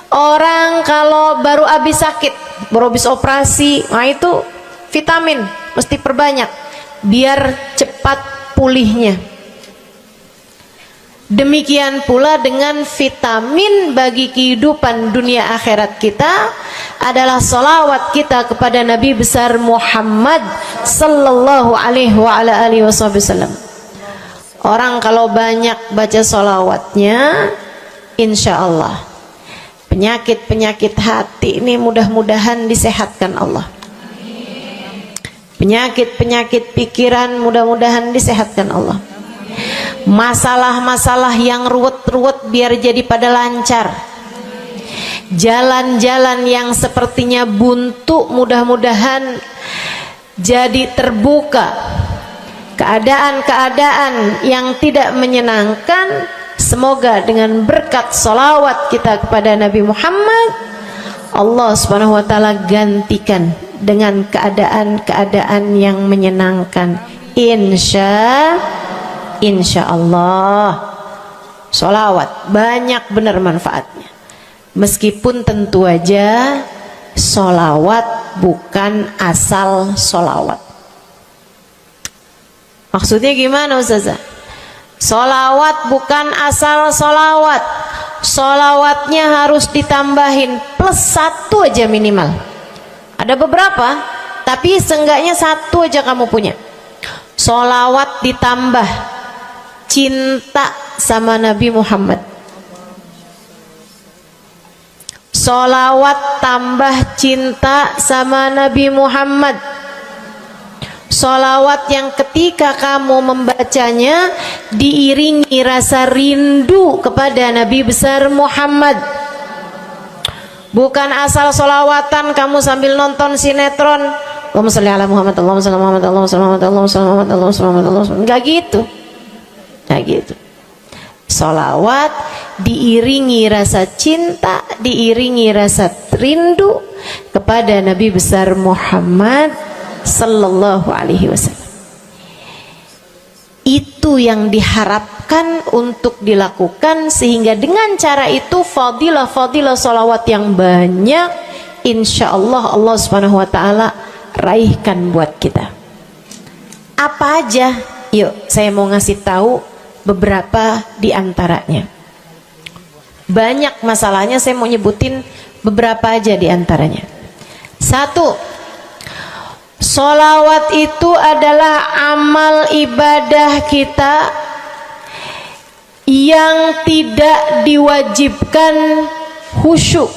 Orang kalau baru habis sakit, baru habis operasi, nah itu vitamin mesti perbanyak biar cepat pulihnya. Demikian pula dengan vitamin bagi kehidupan dunia akhirat kita adalah salawat kita kepada Nabi besar Muhammad sallallahu alaihi wasallam. Orang kalau banyak baca salawatnya, insya Allah penyakit-penyakit hati ini mudah-mudahan disehatkan Allah. Penyakit-penyakit pikiran mudah-mudahan disehatkan Allah. Masalah-masalah yang ruwet-ruwet biar jadi pada lancar. Jalan-jalan yang sepertinya buntu mudah-mudahan jadi terbuka. Keadaan-keadaan yang tidak menyenangkan, semoga dengan berkat salawat kita kepada Nabi Muhammad, Allah subhanahu wa ta'ala gantikan dengan keadaan-keadaan yang menyenangkan. Insya Allah. Sholawat banyak benar manfaatnya. Meskipun tentu aja sholawat bukan asal sholawat. Maksudnya gimana Ustazah? Sholawat bukan asal sholawat. Sholawatnya harus ditambahin plus 1 aja minimal. Ada beberapa, tapi seenggaknya 1 aja kamu punya. Sholawat ditambah cinta sama Nabi Muhammad. Sholawat tambah cinta sama Nabi Muhammad. Sholawat yang ketika kamu membacanya diiringi rasa rindu kepada Nabi besar Muhammad. Bukan asal sholawatan kamu sambil nonton sinetron, Allahumma sholli ala Muhammad, Allahumma sholli ala Muhammad, Allahumma sholli ala Muhammad, Allahumma sholli ala Muhammad, Allahumma sholli ala Muhammad. Enggak gitu. Nah gitu. Sholawat diiringi rasa cinta, diiringi rasa rindu kepada Nabi besar Muhammad sallallahu alaihi wasallam. Itu yang diharapkan untuk dilakukan, sehingga dengan cara itu fadilah-fadilah sholawat yang banyak insya Allah Allah subhanahu wa ta'ala raihkan buat kita. Apa aja? Yuk saya mau ngasih tahu beberapa di antaranya. Banyak masalahnya, saya mau nyebutin beberapa aja di antaranya. 1. Sholawat itu adalah amal ibadah kita yang tidak diwajibkan khusyuk,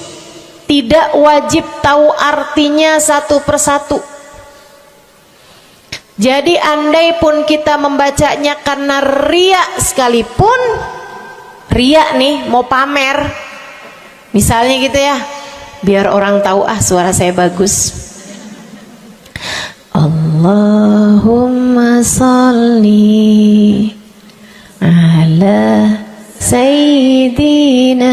tidak wajib tahu artinya satu persatu. Jadi andai pun kita membacanya karena riya sekalipun, riya nih mau pamer, misalnya gitu ya, biar orang tahu suara saya bagus. Allahumma sholli ala sayyidina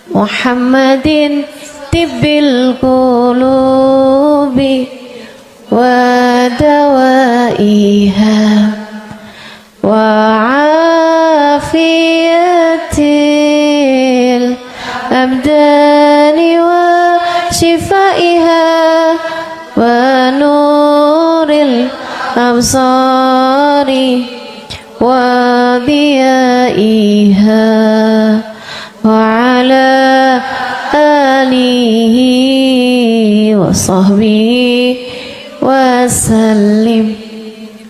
Muhammadin tibbil qulubi wa dawaiha wa afiyatil abdani wa shifaiha wa nuril absari wa diyaiha wa ala alihi wa sahbihi wasallim.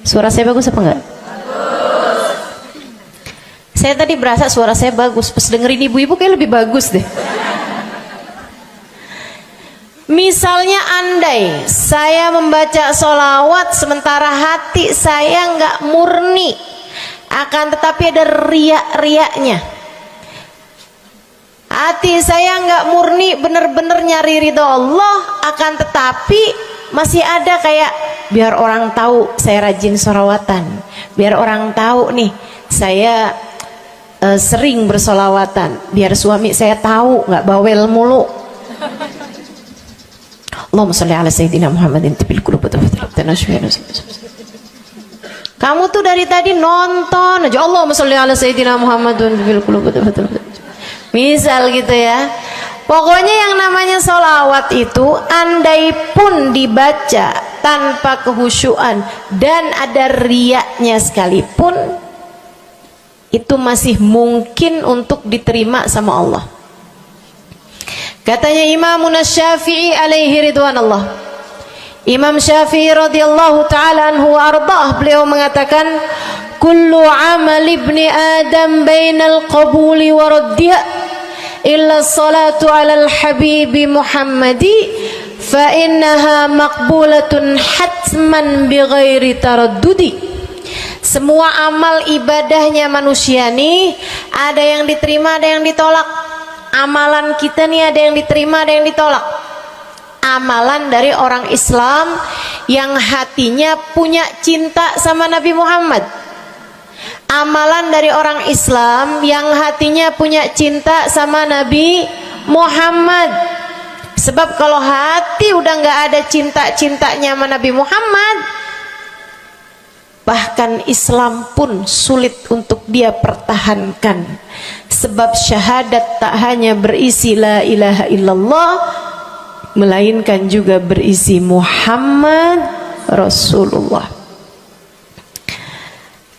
Suara saya bagus apa enggak? Bagus. Saya tadi berasa suara saya bagus, pas dengerin ibu-ibu kayak lebih bagus deh. Misalnya andai saya membaca sholawat sementara hati saya nggak murni, akan tetapi ada riak-riaknya. Hati saya nggak murni bener-bener nyari ridho Allah, akan tetapi masih ada kayak biar orang tahu saya rajin sholawatan, biar orang tahu nih saya sering bersolawatan, biar suami saya tahu nggak bawel mulu. Allahumma sholli ala sayyidina Muhammadin tibil qulub. Kamu tuh dari tadi nonton aja Allahumma sholli ala sayyidina Muhammadin tibil qulub. Misal gitu ya, Pokoknya yang namanya sholawat itu andai pun dibaca tanpa kehusyuan dan ada riyaknya sekalipun, itu masih mungkin untuk diterima sama Allah. Katanya Imam Syafi'i alaihi ridwanallah, Imam Syafi'i radhiyallahu ta'ala anhu wa ardhah, beliau mengatakan kullu amal ibni adam bainal qabuli wa raddiha illa salatu ala al-habibi Muhammadi fa innaha maqbulatun hatman bighairi taraddudi. Semua amal ibadahnya manusia nih ada yang diterima, ada yang ditolak. Amalan kita nih ada yang diterima, ada yang ditolak. Amalan dari orang Islam yang hatinya punya cinta sama Nabi Muhammad, amalan dari orang Islam yang hatinya punya cinta sama Nabi Muhammad. Sebab kalau hati udah nggak ada cinta-cintanya sama Nabi Muhammad, bahkan Islam pun sulit untuk dia pertahankan. Sebab syahadat tak hanya berisi la ilaha illallah, melainkan juga berisi Muhammad Rasulullah.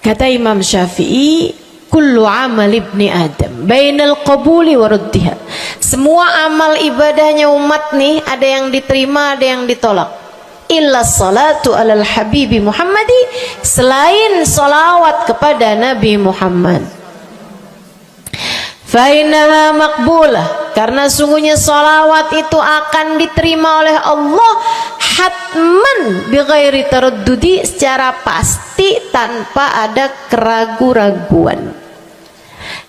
Kata Imam Syafi'i, kullu amal ibni adam bainal qabuli wa raddiha. Semua amal ibadahnya umat nih ada yang diterima, ada yang ditolak. Illa salatu alal habibi Muhammadi, selain salawat kepada Nabi Muhammad. Fa innaha maqbulah, karena sungguhnya salawat itu akan diterima oleh Allah hatman bighairi taraddudi, secara pasti tanpa ada keraguan-raguan.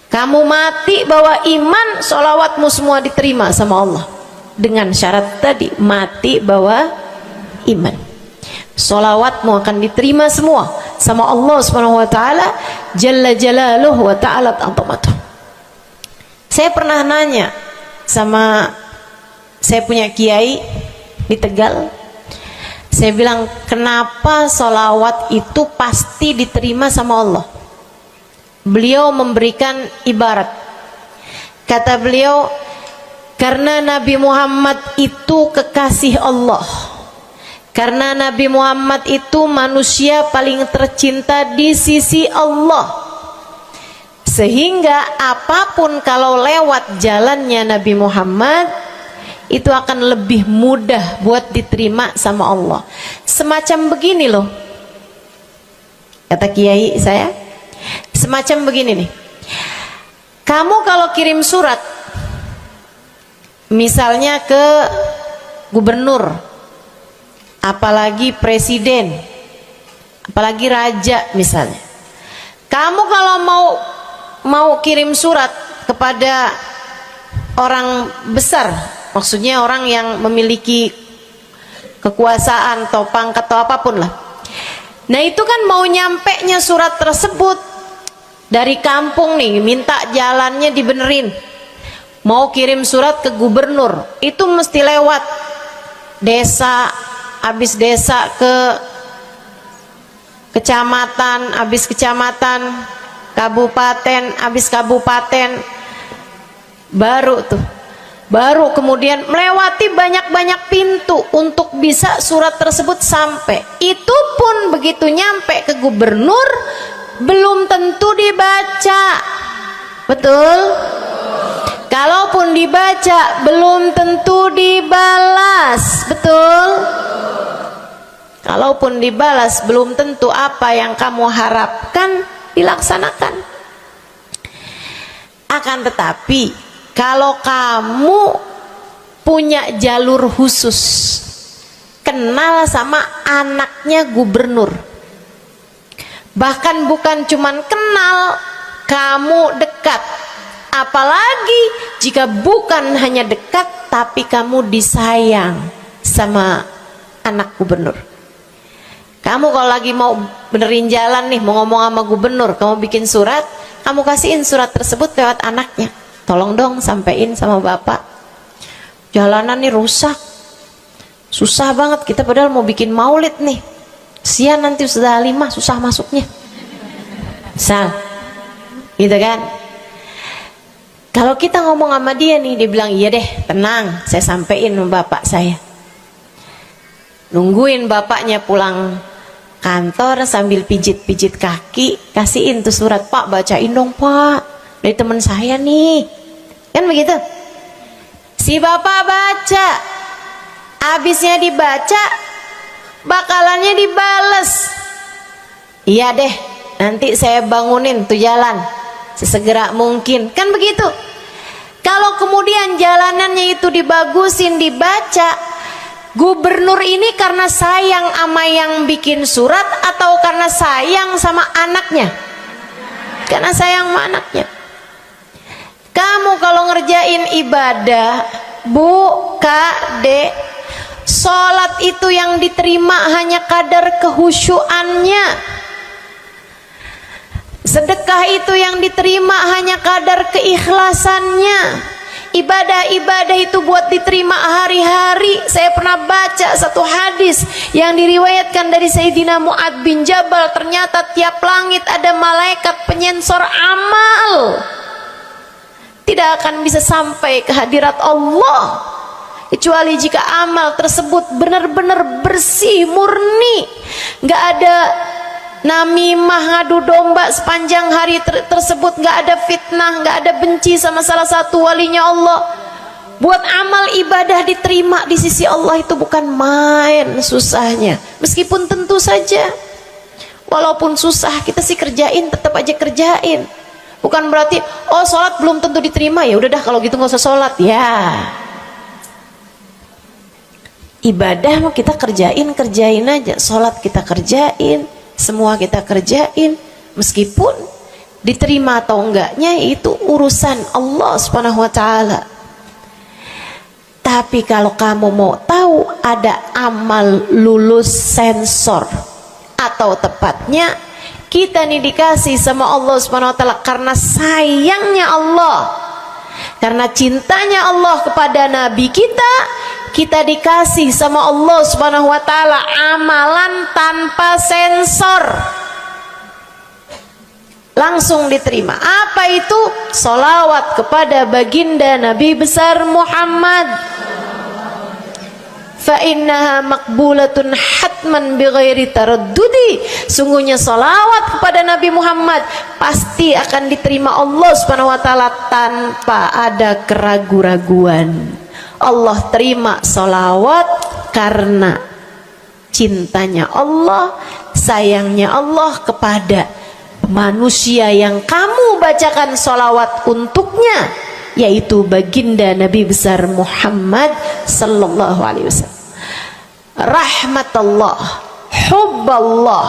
Kamu mati bawa iman, salawatmu semua diterima sama Allah. Dengan syarat tadi, mati bawa iman, salawatmu akan diterima semua sama Allah Subhanahu wa taala jalla jalaluhu wa ta'ala azamatuh. Saya pernah nanya sama, saya punya kiai di Tegal, saya bilang, kenapa sholawat itu pasti diterima sama Allah? Beliau memberikan ibarat, kata beliau, karena Nabi Muhammad itu kekasih Allah, karena Nabi Muhammad itu manusia paling tercinta di sisi Allah, sehingga apapun kalau lewat jalannya Nabi Muhammad itu akan lebih mudah buat diterima sama Allah. Semacam begini loh, kata kiai saya, semacam begini nih, kamu kalau kirim surat misalnya ke gubernur, apalagi presiden, apalagi raja misalnya, kamu kalau mau kirim surat kepada orang besar, maksudnya orang yang memiliki kekuasaan atau pangkat atau apapun lah, nah itu kan mau nyampenya surat tersebut dari kampung nih, minta jalannya dibenerin, mau kirim surat ke gubernur, itu mesti lewat desa, habis desa ke kecamatan, habis kecamatan, kabupaten, habis kabupaten, baru kemudian melewati banyak-banyak pintu untuk bisa surat tersebut sampai. Itu pun begitu nyampe ke gubernur belum tentu dibaca, betul? Kalaupun dibaca belum tentu dibalas, betul? Kalaupun dibalas belum tentu apa yang kamu harapkan dilaksanakan. Akan tetapi kalau kamu punya jalur khusus, kenal sama anaknya gubernur, bahkan bukan cuman kenal, kamu dekat, apalagi jika bukan hanya dekat tapi kamu disayang sama anak gubernur. Kamu kalau lagi mau benerin jalan nih, mau ngomong sama gubernur, kamu bikin surat, kamu kasihin surat tersebut lewat anaknya, tolong dong sampein sama bapak, jalanan nih rusak, susah banget, kita padahal mau bikin maulid nih, sian nanti sudah 5 susah masuknya, misal gitu kan. Kalau kita ngomong sama dia nih, dia bilang iya deh, tenang, saya sampein sama bapak saya. Nungguin bapaknya pulang kantor sambil pijit-pijit kaki, kasihin tuh surat, Pak bacain dong Pak, dari teman saya nih, kan begitu. Si bapak baca, abisnya dibaca, bakalannya dibales, iya deh, nanti saya bangunin tuh jalan sesegera mungkin, kan begitu. Kalau kemudian jalanannya itu dibagusin, dibaca, gubernur ini karena sayang sama yang bikin surat atau karena sayang sama anaknya? Karena sayang sama anaknya. Kamu kalau ngerjain ibadah, Bu, Kak, Dek, sholat itu yang diterima hanya kadar kehusyuannya. Sedekah itu yang diterima hanya kadar keikhlasannya. Ibadah-ibadah itu buat diterima hari-hari. Saya pernah baca satu hadis yang diriwayatkan dari Sayyidina Mu'ad bin Jabal. Ternyata tiap langit ada malaikat penyensor amal, tidak akan bisa sampai ke hadirat Allah kecuali jika amal tersebut benar-benar bersih, murni, nggak ada namimah, ngadu domba sepanjang hari tersebut, nggak ada fitnah, nggak ada benci sama salah satu walinya Allah. Buat amal ibadah diterima di sisi Allah itu bukan main susahnya. Meskipun tentu saja walaupun susah, kita sih kerjain, tetap aja kerjain. Bukan berarti oh sholat belum tentu diterima, ya udah dah kalau gitu nggak usah sholat. Ya, ibadah mau kita kerjain aja, sholat kita kerjain, semua kita kerjain, meskipun diterima atau enggaknya itu urusan Allah Subhanahu wa taala. Tapi kalau kamu mau tahu, ada amal lulus sensor, atau tepatnya kita nih dikasih sama Allah Subhanahu wa taala karena sayangnya Allah, karena cintanya Allah kepada nabi kita, kita dikasih sama Allah Subhanahu wa taala amalan tanpa sensor, langsung diterima. Apa itu? Sholawat kepada baginda Nabi besar Muhammad. Fa innaha maqbulatun hatman bighairi taraddudi. Sungguhnya sholawat kepada Nabi Muhammad pasti akan diterima Allah Subhanahu wa taala tanpa ada keraguan-raguan. Allah terima sholawat karena cintanya Allah, sayangnya Allah kepada manusia yang kamu bacakan sholawat untuknya, yaitu baginda Nabi besar Muhammad sallallahu alaihi wasallam. Rahmatullah, hubballah,